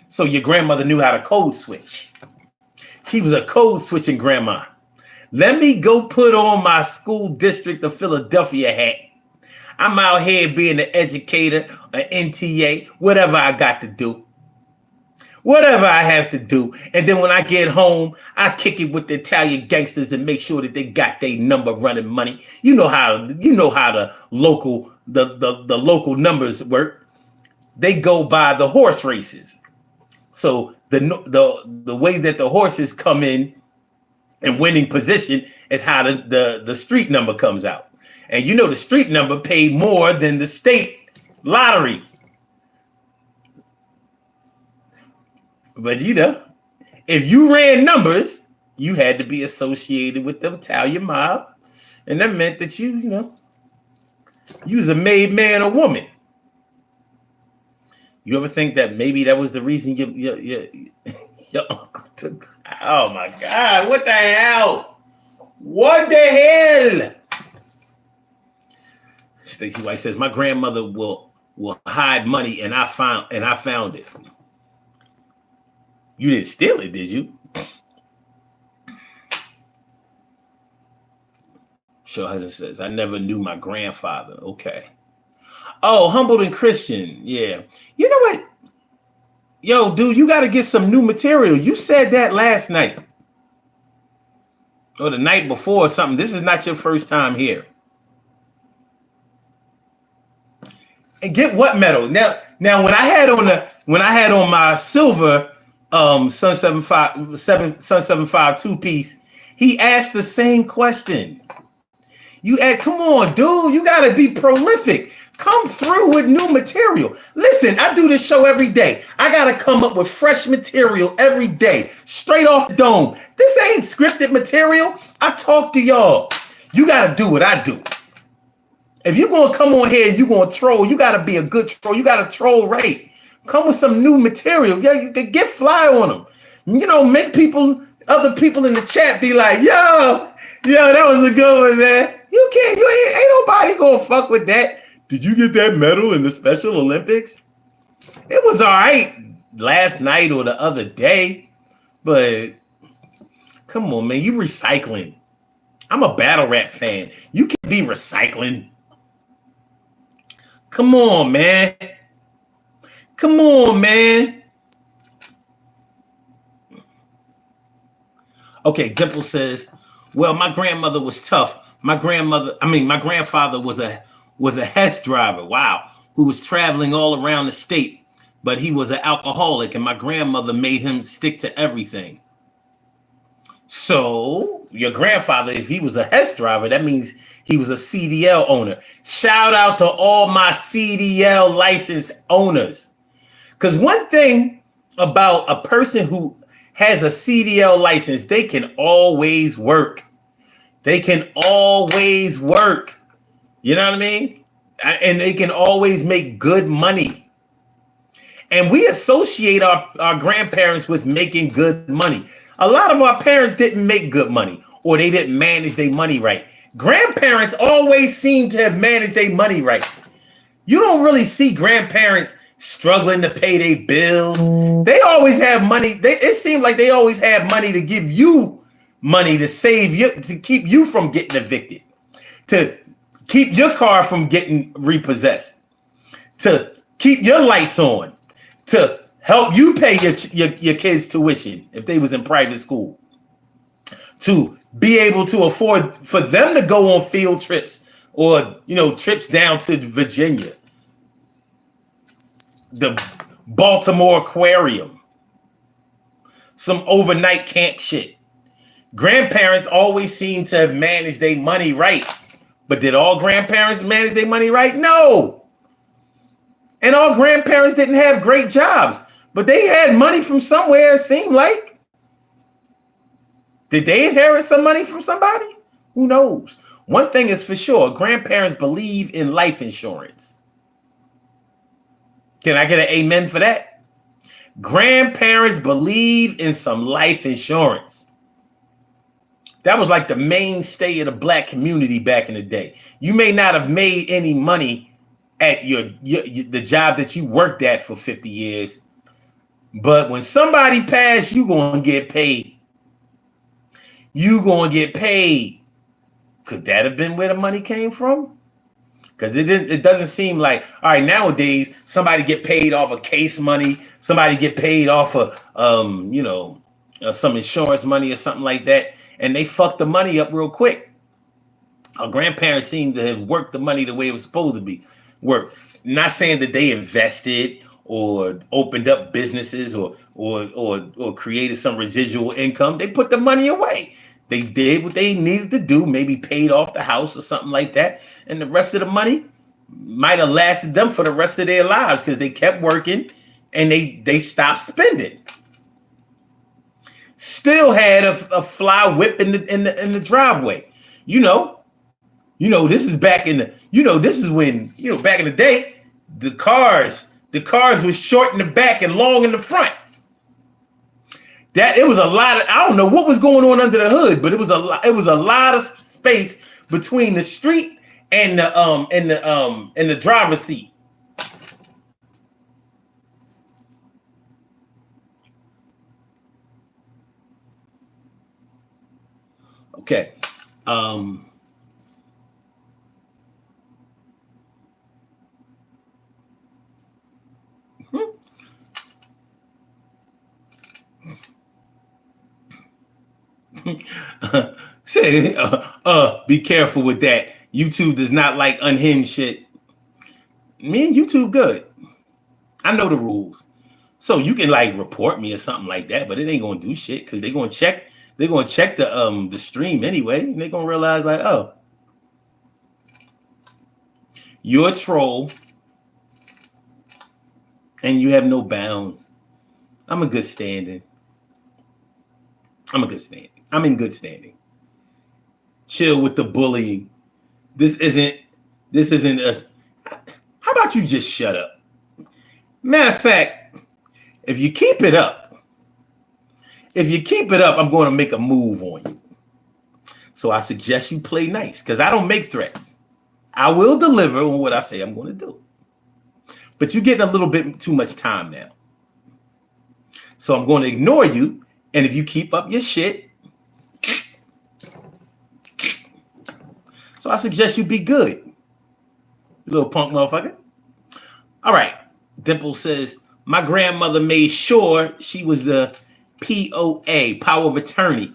So your grandmother knew how to code switch. She was a code switching grandma. Let me go put on my school district of Philadelphia hat. I'm out here being an educator, an NTA, whatever I got to do. Whatever I have to do. And then when I get home, I kick it with the Italian gangsters and make sure that they got their number running money. You know how the local numbers work. They go by the horse races. So the way that the horses come in and winning position is how the street number comes out. And the street number paid more than the state lottery. But if you ran numbers, you had to be associated with the Italian mob. And that meant that you was a made man or woman. You ever think that maybe that was the reason your uncle took? Oh my God! What the hell? What the hell? Stacey White says my grandmother will hide money, and I found it. You didn't steal it, did you? Show Husband says I never knew my grandfather. Okay. Oh, humbled and Christian. Yeah. You know what? Yo, dude, you got to get some new material. You said that last night or the night before or something. This is not your first time here. And get what medal? Now when I had on my silver Sun 752 piece, he asked the same question. Come on, dude, you got to be prolific. Come through with new material. Listen, I do this show every day. I got to come up with fresh material every day, straight off the dome. This ain't scripted material. I talk to y'all. You got to do what I do. If you're going to come on here and you're going to troll, you got to be a good troll. You got to troll right. Come with some new material. Yeah, you can get fly on them. You know, make other people in the chat be like, yo, that was a good one, man. Ain't nobody going to fuck with that. Did you get that medal in the Special Olympics? It was all right last night or the other day, but come on, man, you recycling. I'm a battle rap fan. You can't be recycling. Come on, man. Come on, man. Okay, Dimple says, well, my grandmother was tough. My grandfather was a Hess driver, wow, who was traveling all around the state, but he was an alcoholic, and my grandmother made him stick to everything. So your grandfather, if he was a Hess driver, that means he was a CDL owner. Shout out to all my CDL license owners. Because one thing about a person who has a CDL license, they can always work. They can always work. You know what I mean? And they can always make good money. And we associate our grandparents with making good money. A lot of our parents didn't make good money, or they didn't manage their money right. Grandparents always seem to have managed their money right. You don't really see grandparents struggling to pay their bills. They always have money. It seemed like they always have money to give you money to save you, to keep you from getting evicted, to keep your car from getting repossessed, to keep your lights on, to help you pay your kids' tuition if they was in private school, to be able to afford for them to go on field trips or, trips down to Virginia, the Baltimore Aquarium, some overnight camp shit. Grandparents always seem to have managed their money right. But did all grandparents manage their money right? No. And all grandparents didn't have great jobs, but they had money from somewhere, it seemed like. Did they inherit some money from somebody? Who knows? One thing is for sure, grandparents believe in life insurance. Can I get an amen for that? Grandparents believe in some life insurance. That was like the mainstay of the black community back in the day. You may not have made any money at the job that you worked at for 50 years, but when somebody passed, you gonna get paid. You gonna get paid. Could that have been where the money came from? Because it doesn't seem like, all right, nowadays somebody get paid off of case money, somebody get paid off of some insurance money or something like that. And they fucked the money up real quick. Our grandparents seem to have worked the money the way it was supposed to be worked. Not saying that they invested or opened up businesses or created some residual income. They put the money away. They did what they needed to do, maybe paid off the house or something like that. And the rest of the money might have lasted them for the rest of their lives because they kept working and they stopped spending. Still had a fly whip in the driveway. This is back in the, this is when, back in the day, the cars, The cars was short in the back and long in the front. That it was a lot of, I don't know what was going on under the hood, but it was a lot of space between the street and the driver's seat. Okay. Say, be careful with that. YouTube does not like unhinged shit. Me and YouTube good. I know the rules. So you can like report me or something like that, but it ain't gonna do shit because they're gonna check the stream anyway, and they're gonna realize like, oh, you're a troll and you have no bounds. I'm in good standing. I'm in good standing. Chill with the bullying. This isn't us. How about you just shut up? Matter of fact, if you keep it up, I'm going to make a move on you. So I suggest you play nice because I don't make threats. I will deliver on what I say I'm going to do. But you're getting a little bit too much time now. So I'm going to ignore you. And if you keep up your shit, so I suggest you be good, you little punk motherfucker. All right. Dimple says, my grandmother made sure she was the POA, power of attorney.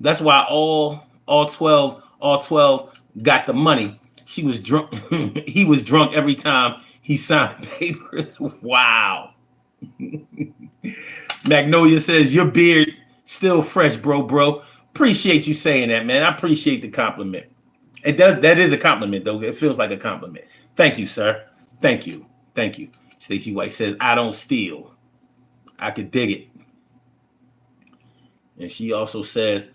That's why all 12 got the money. She was drunk. He was drunk every time he signed papers. Wow. Magnolia says, your beard's still fresh, bro. Appreciate you saying that, man. I appreciate the compliment. It does. That is a compliment, though. It feels like a compliment. Thank you, sir. Thank you. Stacey White says, I don't steal. I could dig it. And she also says,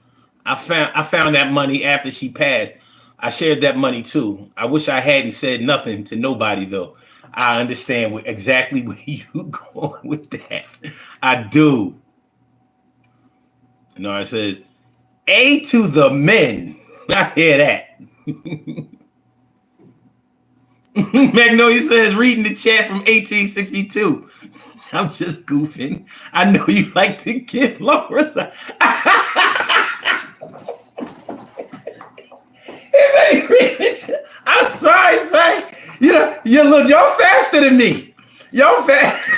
I found that money after she passed. I shared that money, too. I wish I hadn't said nothing to nobody, though. I understand exactly where you going with that. I do. Nora says, A to the men. I hear that. Magnolia says, reading the chat from 1862. I'm just goofing. I know you like to give Laura. I'm sorry, son. Y'all faster than me. Y'all fast.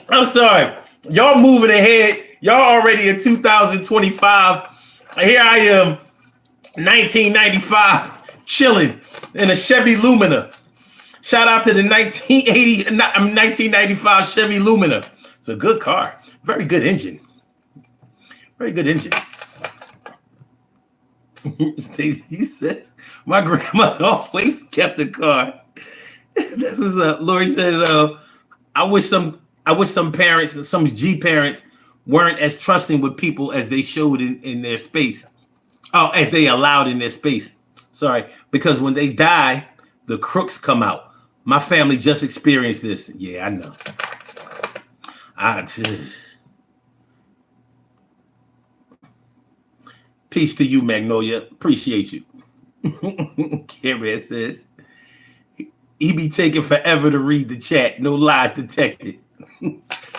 I'm sorry. Y'all moving ahead. Y'all already in 2025. Here I am, 1995, chilling in a Chevy Lumina. Shout out to the 1995 Chevy Lumina. It's a good car. Very good engine. Stacy says, my grandmother always kept a car. This was Lori says, I wish some parents, some G parents weren't as trusting with people as they showed in their space. Oh, as they allowed in their space. Sorry, because when they die, the crooks come out. My family just experienced this. Yeah, I know. Peace to you, Magnolia. Appreciate you. Karen says, he be taking forever to read the chat. No lies detected.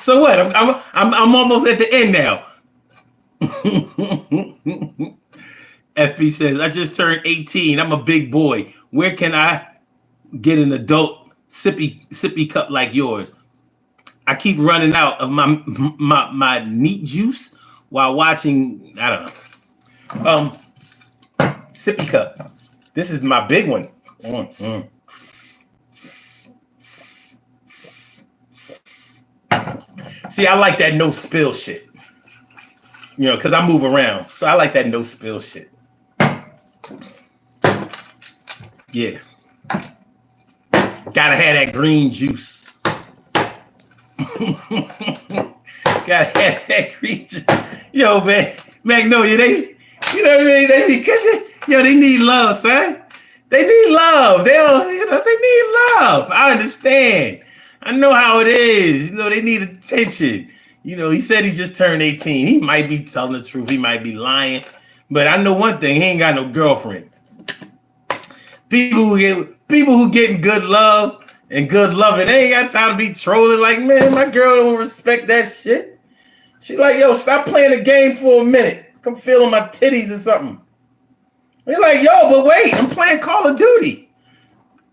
So what? I'm almost at the end now. FB says, I just turned 18. I'm a big boy. Where can I get an adult sippy cup like yours? I keep running out of my neat juice while watching, I don't know. Sippy cup. This is my big one. See, I like that no spill shit. Because I move around. So I like that no spill shit. Yeah. Gotta have that green juice. Gotta have that green juice. Yo, man. Magnolia, they, you know what I mean? They need love, son. They need love. They don't, they need love. I understand. I know how it is. They need attention. He said he just turned 18. He might be telling the truth. He might be lying. But I know one thing, he ain't got no girlfriend. People who getting good love and good loving, they ain't got time to be trolling like, man, my girl don't respect that shit. She like, yo, stop playing the game for a minute. Come feel on my titties or something. They're like, yo, but wait, I'm playing Call of Duty.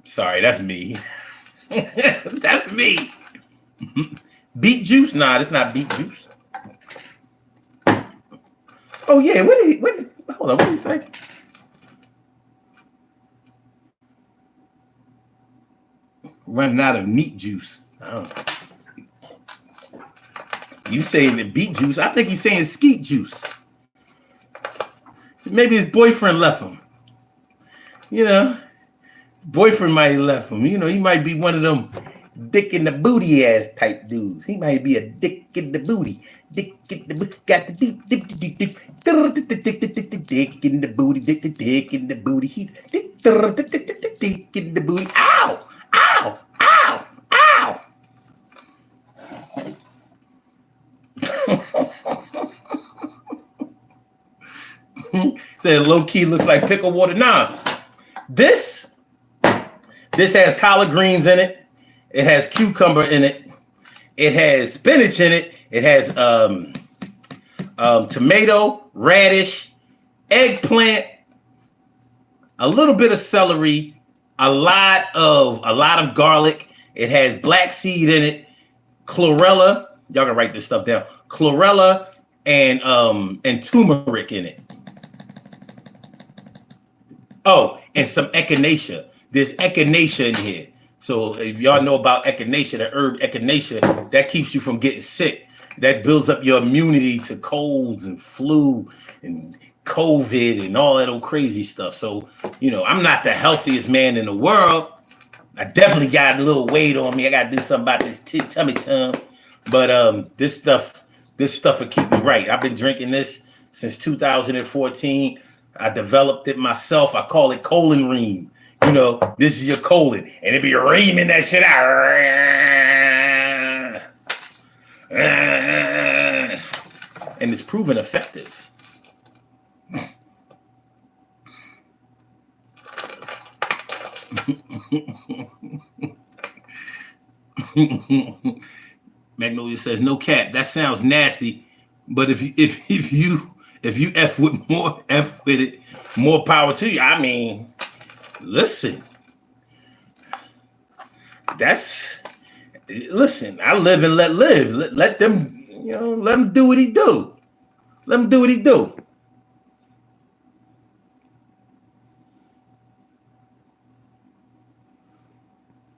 Sorry, that's me. That's me. Beet juice? Nah, that's not beet juice. Oh yeah, hold on, what did he say? Running out of meat juice. Oh. You saying the beet juice? I think he's saying skeet juice. Maybe his boyfriend left him. Boyfriend might have left him. He might be one of them dick in the booty ass type dudes. He might be a dick in the booty. Dick in the booty. Got the deep. Dick in the booty. Dick in the booty. He dick in the booty. Ow! Ow! Ow! Ow! Said low key looks like pickle water. Nah, this has collard greens in it. It has cucumber in it. It has spinach in it. It has tomato, radish, eggplant, a little bit of celery, a lot of garlic. It has black seed in it, chlorella. Y'all can write this stuff down. Chlorella and turmeric in it. Oh, and some echinacea. There's echinacea in here. So if y'all know about echinacea, the herb echinacea, that keeps you from getting sick. That builds up your immunity to colds and flu and COVID and all that old crazy stuff. So, I'm not the healthiest man in the world. I definitely got a little weight on me. I got to do something about this tummy tum. But this stuff will keep me right. I've been drinking this since 2014. I developed it myself. I call it colon ream. This is your colon, and it be reaming that shit out. And it's proven effective. Magnolia says, no cap. That sounds nasty, but if you F with it, more power to you. I mean, listen. Listen, I live and let live. Let them, let him do what he do. Let him do what he do.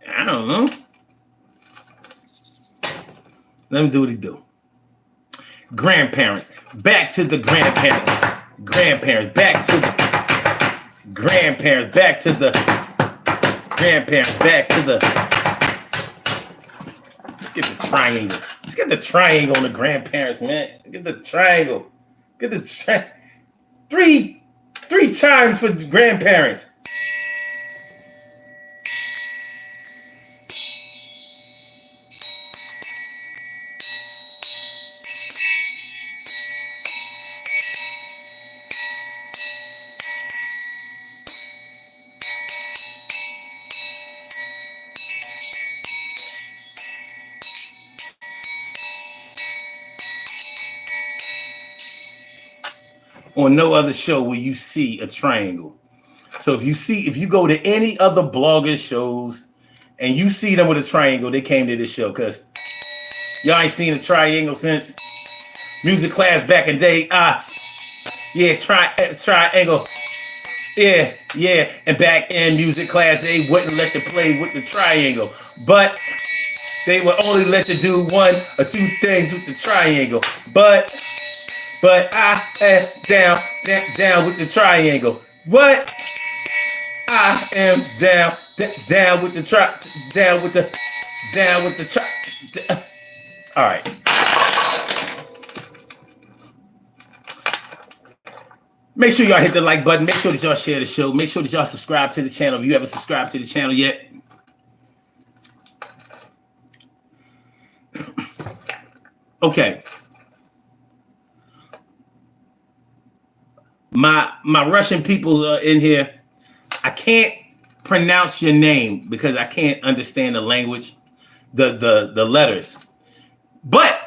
I don't know. Let him do what he do. Grandparents. Back to the grandparents. Grandparents. Back to the grandparents. Back to the grandparents. Back to the. Let's get the triangle. Let's get the triangle on the grandparents, man. Get the triangle. Get the three chimes for the grandparents. On no other show will you see a triangle. So if you go to any other blogger shows and you see them with a triangle, they came to this show because y'all ain't seen a triangle since music class back in the day. Yeah, triangle. Yeah. And back in music class, they wouldn't let you play with the triangle, but they would only let you do one or two things with the triangle. But I am down with the triangle. What? I am down with the down with the All right. Make sure y'all hit the like button. Make sure that y'all share the show. Make sure that y'all subscribe to the channel if you haven't subscribed to the channel yet. Okay. My Russian peoples are in here. I can't pronounce your name because I can't understand the language, the letters. But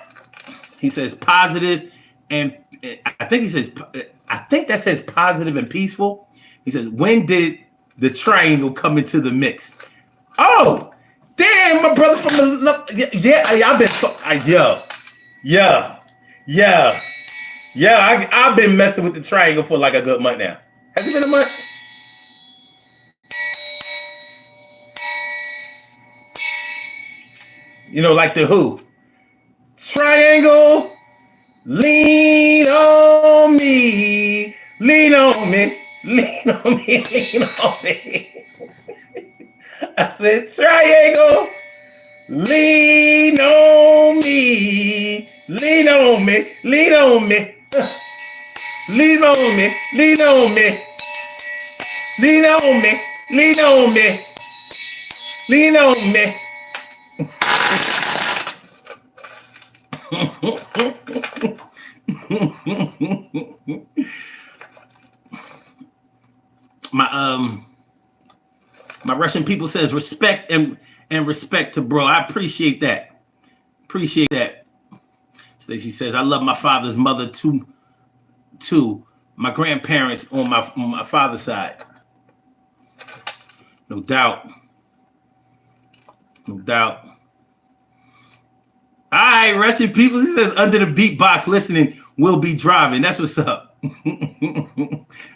he says positive, and I think that says positive and peaceful. He says, when did the triangle come into the mix? Oh, damn, my brother from the I've been I've been messing with the triangle for like a good month now. Has it been a month? You know, like the Who. Triangle, lean on me, lean on me, lean on me, lean on me. I said, triangle, lean on me, lean on me, lean on me, lean on me, lean on me, lean on me, lean on me, lean on me. My Russian people says respect and respect to bro. I appreciate that. Appreciate that. Stacy says I love my father's mother too. My grandparents on my father's side. No doubt. No doubt. All right, Russian people. He says under the beatbox listening will be driving. That's what's up.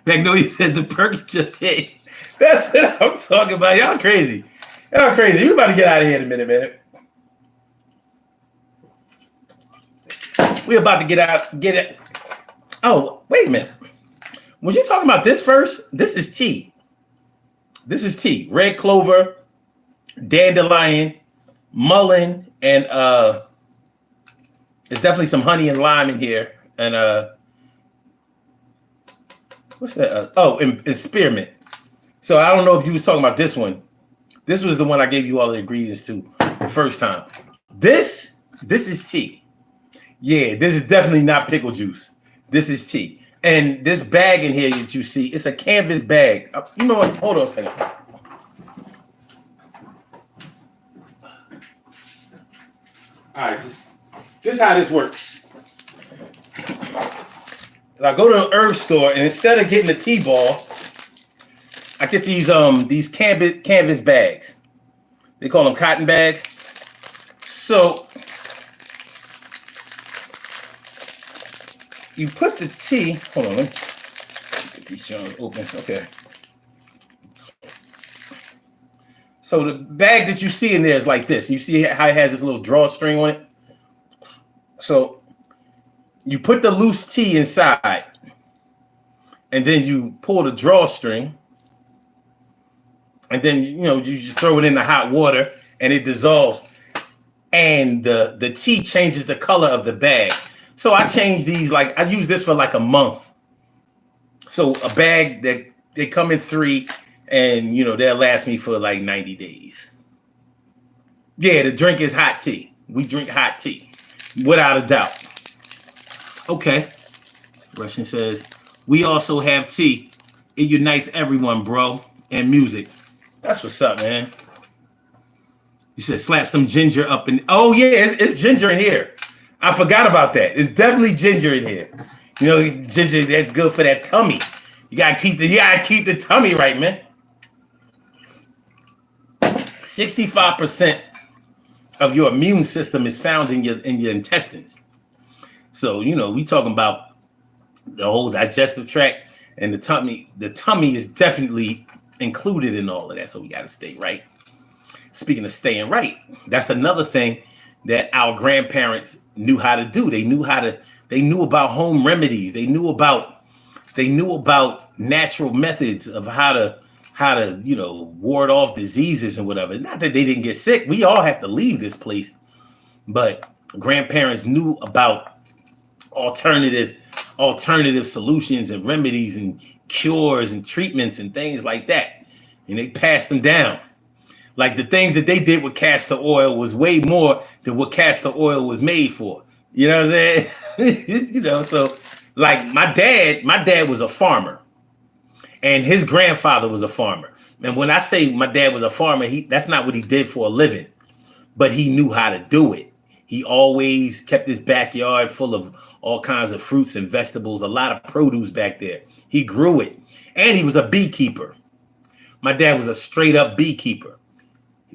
Magnolia says the perks just hit. That's what I'm talking about. Y'all crazy. Y'all crazy. We about to get out of here in a minute, man. We about to get it. Oh, wait a minute. Was you talking about this first? This is tea. This is tea. Red clover, dandelion, mullein, and there's definitely some honey and lime in here. And what's that? And spearmint. So I don't know if you was talking about this one. This was the one I gave you all the ingredients to the first time. This is tea. Yeah, this is definitely not pickle juice. This is tea. And this bag in here that you see, it's a canvas bag. You know what? Hold on a second. All right, this is how this works. I go to an herb store, and instead of getting a tea ball, I get these canvas bags. They call them cotton bags. So you put the tea. Hold on, let me get these joints open. Okay. So the bag that you see in there is like this. You see how it has this little drawstring on it? So you put the loose tea inside, and then you pull the drawstring, and then you just throw it in the hot water, and it dissolves, and the tea changes the color of the bag. So I change these, like I use this for like a month. So a bag that they come in 3, and they'll last me for like 90 days. Yeah, the drink is hot tea. We drink hot tea, without a doubt. Okay. Russian says, we also have tea. It unites everyone, bro, and music. That's what's up, man. You said slap some ginger up in. Oh yeah, it's ginger in here. I forgot about that. It's definitely ginger in here. Ginger, that's good for that tummy. You gotta keep the tummy right, man. 65% of your immune system is found in your intestines. So we talking about the whole digestive tract and the tummy. The tummy is definitely included in all of that. So we got to stay right. Speaking of staying right, that's another thing that our grandparents knew how to do. They knew about home remedies. They knew about natural methods of how to ward off diseases and whatever. Not that they didn't get sick. We all have to leave this place, but grandparents knew about alternative alternative solutions and remedies and cures and treatments and things like that. And they passed them down. Like the things that they did with castor oil was way more than what castor oil was made for. You know what I'm saying? So like my dad was a farmer, and his grandfather was a farmer. And when I say my dad was a farmer, that's not what he did for a living, but he knew how to do it. He always kept his backyard full of all kinds of fruits and vegetables, a lot of produce back there. He grew it, and he was a beekeeper. My dad was a straight up beekeeper.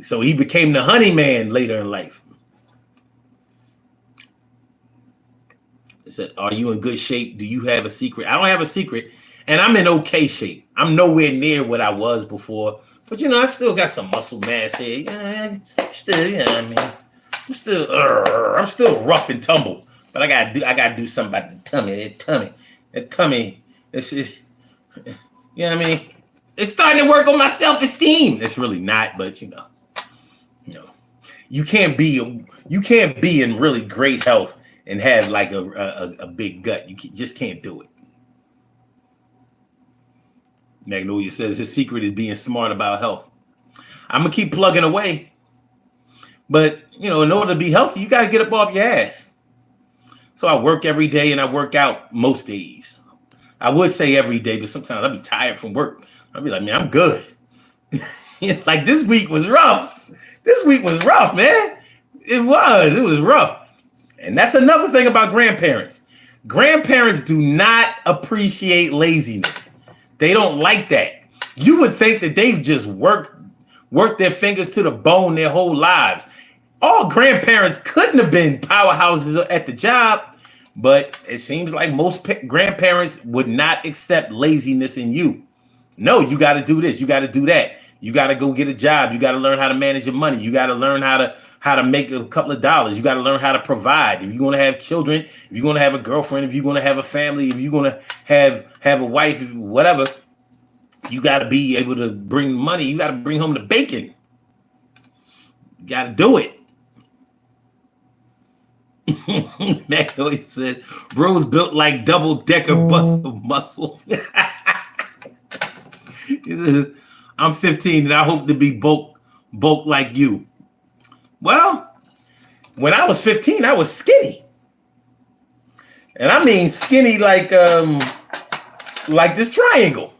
So he became the honey man later in life. I said, are you in good shape? Do you have a secret? I don't have a secret, and I'm in okay shape. I'm nowhere near what I was before, but I still got some muscle mass here. Yeah, I'm still rough and tumble, but I gotta do something about the tummy. That tummy. It's just, it's starting to work on my self-esteem. It's really not, but you can't be in really great health and have like a big gut. You just can't do it. Magnolia says his secret is being smart about health. I'm gonna keep plugging away, but in order to be healthy, you gotta get up off your ass. So I work every day and I work out most days. I would say every day, but sometimes I'll be tired from work. I'll be like, man, I'm good. Like this week was rough. This week was rough, man. It was rough. And that's another thing about grandparents. Grandparents do not appreciate laziness. They don't like that. You would think that they've just worked their fingers to the bone their whole lives. All grandparents couldn't have been powerhouses at the job, but it seems like most grandparents would not accept laziness in you. No, you got to do this. You got to do that. You got to go get a job. You got to learn how to manage your money. You got to learn how to make a couple of dollars. You got to learn how to provide. If you're going to have children, if you're going to have a girlfriend, if you're going to have a family, if you're going to have a wife, whatever, you got to be able to bring money. You got to bring home the bacon. You got to do it. Magnolia said, bro's built like double-decker muscle. He says, I'm 15 and I hope to be bulk like you. Well, when I was 15, I was skinny. And I mean skinny like this triangle.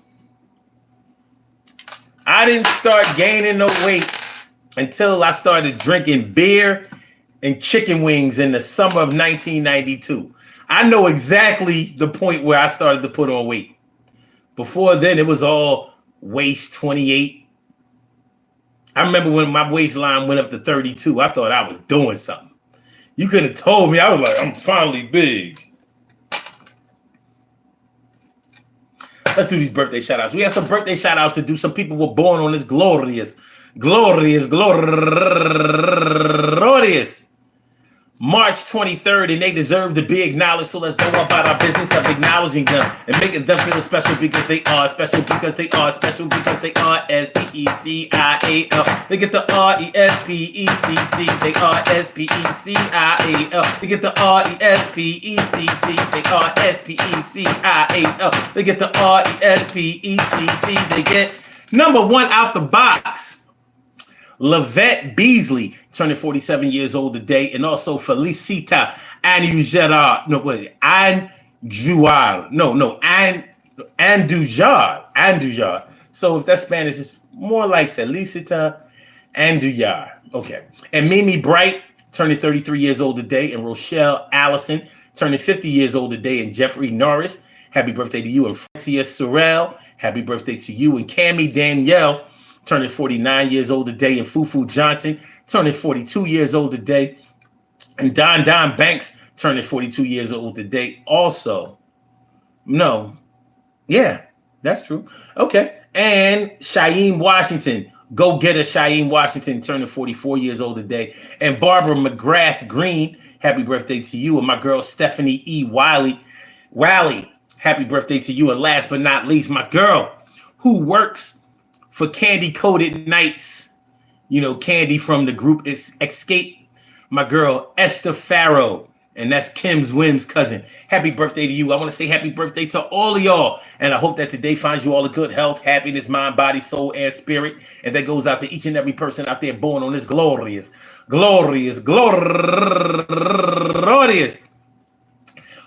I didn't start gaining no weight until I started drinking beer and chicken wings in the summer of 1992. I know exactly the point where I started to put on weight. Before then, it was all waist 28. I remember when my waistline went up to 32. I thought I was doing something. You could have told me. I was like, I'm finally big. Let's do these birthday shout outs. We have some birthday shout outs to do. Some people were born on this glorious March 23rd, and they deserve to be acknowledged. So let's go about our business of acknowledging them and making them feel special because they are special because they are special because they are S-P-E-C-I-A-L. They get the R-E-S-P-E-C-T. They are S-P-E-C-I-A-L. They get the R-E-S-P-E-C-T. They are S-P-E-C-I-A-L. They get the R-E-S-P-E-C-T. They get number one out the box. Lavette Beasley, turning 47 years old today, and also Felicita Andujar. Andujar. So if that's Spanish, it's more like Felicita Andujar. Okay. And Mimi Bright, turning 33 years old today, and Rochelle Allison, turning 50 years old today, and Jeffrey Norris. Happy birthday to you. And Francia Sorrell, happy birthday to you. And Cammie Danielle, turning 49 years old today, and Fufu Johnson, turning 42 years old today, and Don Banks, turning 42 years old today also. No. Yeah, that's true. Okay. And Shaim Washington, go get a Shaim Washington, turning 44 years old today, and Barbara McGrath Green, happy birthday to you. And my girl Stephanie E. Wiley, happy birthday to you. And last but not least, my girl who works for Candy Coated Nights, Candy from the group is Escape. My girl Esther Farrow, And that's Kim's Wim's cousin. Happy birthday to you. I want to say happy birthday to all of y'all. And I hope that today finds you all a good health, happiness, mind, body, soul, and spirit. And that goes out to each and every person out there born on this glorious, glorious, glorious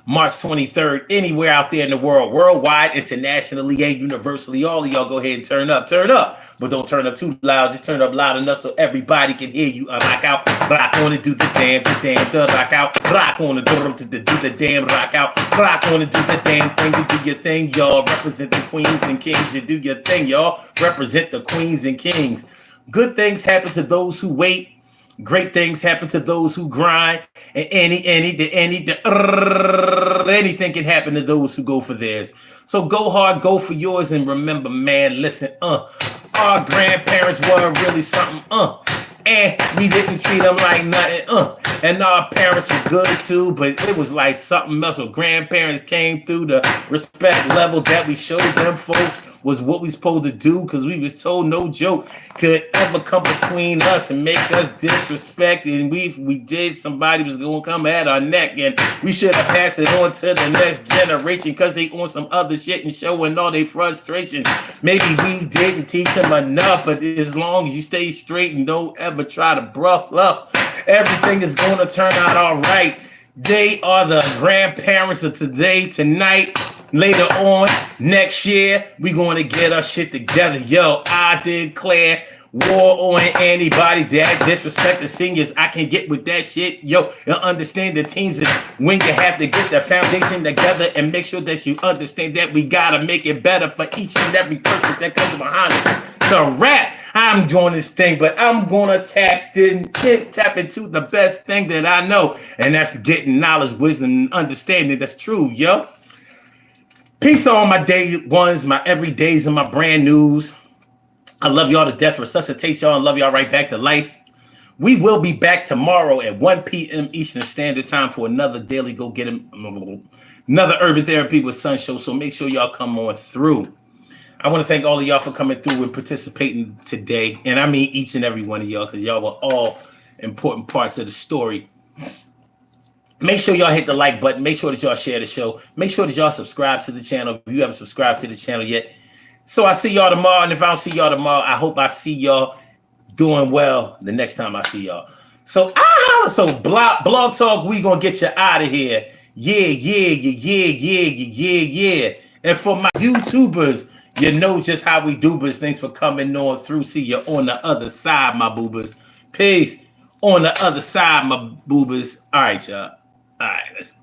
March 23rd, anywhere out there in the world, worldwide, internationally, and universally. All of y'all go ahead and turn up. But don't turn up too loud. Just turn up loud enough so everybody can hear you. Rock out, rock on it, do the damn, rock out, rock on it, do the damn, rock out, rock on it, do the damn thing, you do your thing, y'all. Represent the queens and kings, you do your thing, y'all. Represent the queens and kings. Good things happen to those who wait. Great things happen to those who grind, and anything can happen to those who go for theirs. So go hard, go for yours, and remember, man, listen, our grandparents were really something, and we didn't treat them like nothing, and our parents were good too, but it was like something else. So grandparents came through, the respect level that we showed them folks was what we supposed to do, because we was told no joke could ever come between us and make us disrespect. And we did, somebody was going to come at our neck, and we should have passed it on to the next generation, because they on some other shit and showing all their frustrations. Maybe we didn't teach them enough, but as long as you stay straight and don't ever try to bluff, everything is going to turn out all right. They are the grandparents of today, tonight. Later on, next year, we're going to get our shit together. Yo, I declare war on anybody that disrespect the seniors. I can get with that shit. Yo, you understand the teens is when you have to get the foundation together and make sure that you understand that we got to make it better for each and every person that comes behind us. So rap, I'm doing this thing, but I'm going to tap into the best thing that I know. And that's getting knowledge, wisdom, and understanding. That's true, yo. Peace to all my day ones, my everydays, and my brand news. I love y'all to death. Resuscitate y'all and love y'all right back to life. We will be back tomorrow at 1 p.m. Eastern Standard Time for another daily Go Get 'em, another Urban Therapy with Sun show. So make sure y'all come on through. I want to thank all of y'all for coming through and participating today. And I mean each and every one of y'all, because y'all were all important parts of the story. Make sure y'all hit the like button. Make sure that y'all share the show. Make sure that y'all subscribe to the channel if you haven't subscribed to the channel yet. So I see y'all tomorrow. And if I don't see y'all tomorrow, I hope I see y'all doing well the next time I see y'all. So blog talk, we gonna get you out of here. Yeah. And for my YouTubers, you know just how we do, but thanks for coming on through. See you on the other side, my boobers. Peace. On the other side, my boobers. All right, y'all. All right, let's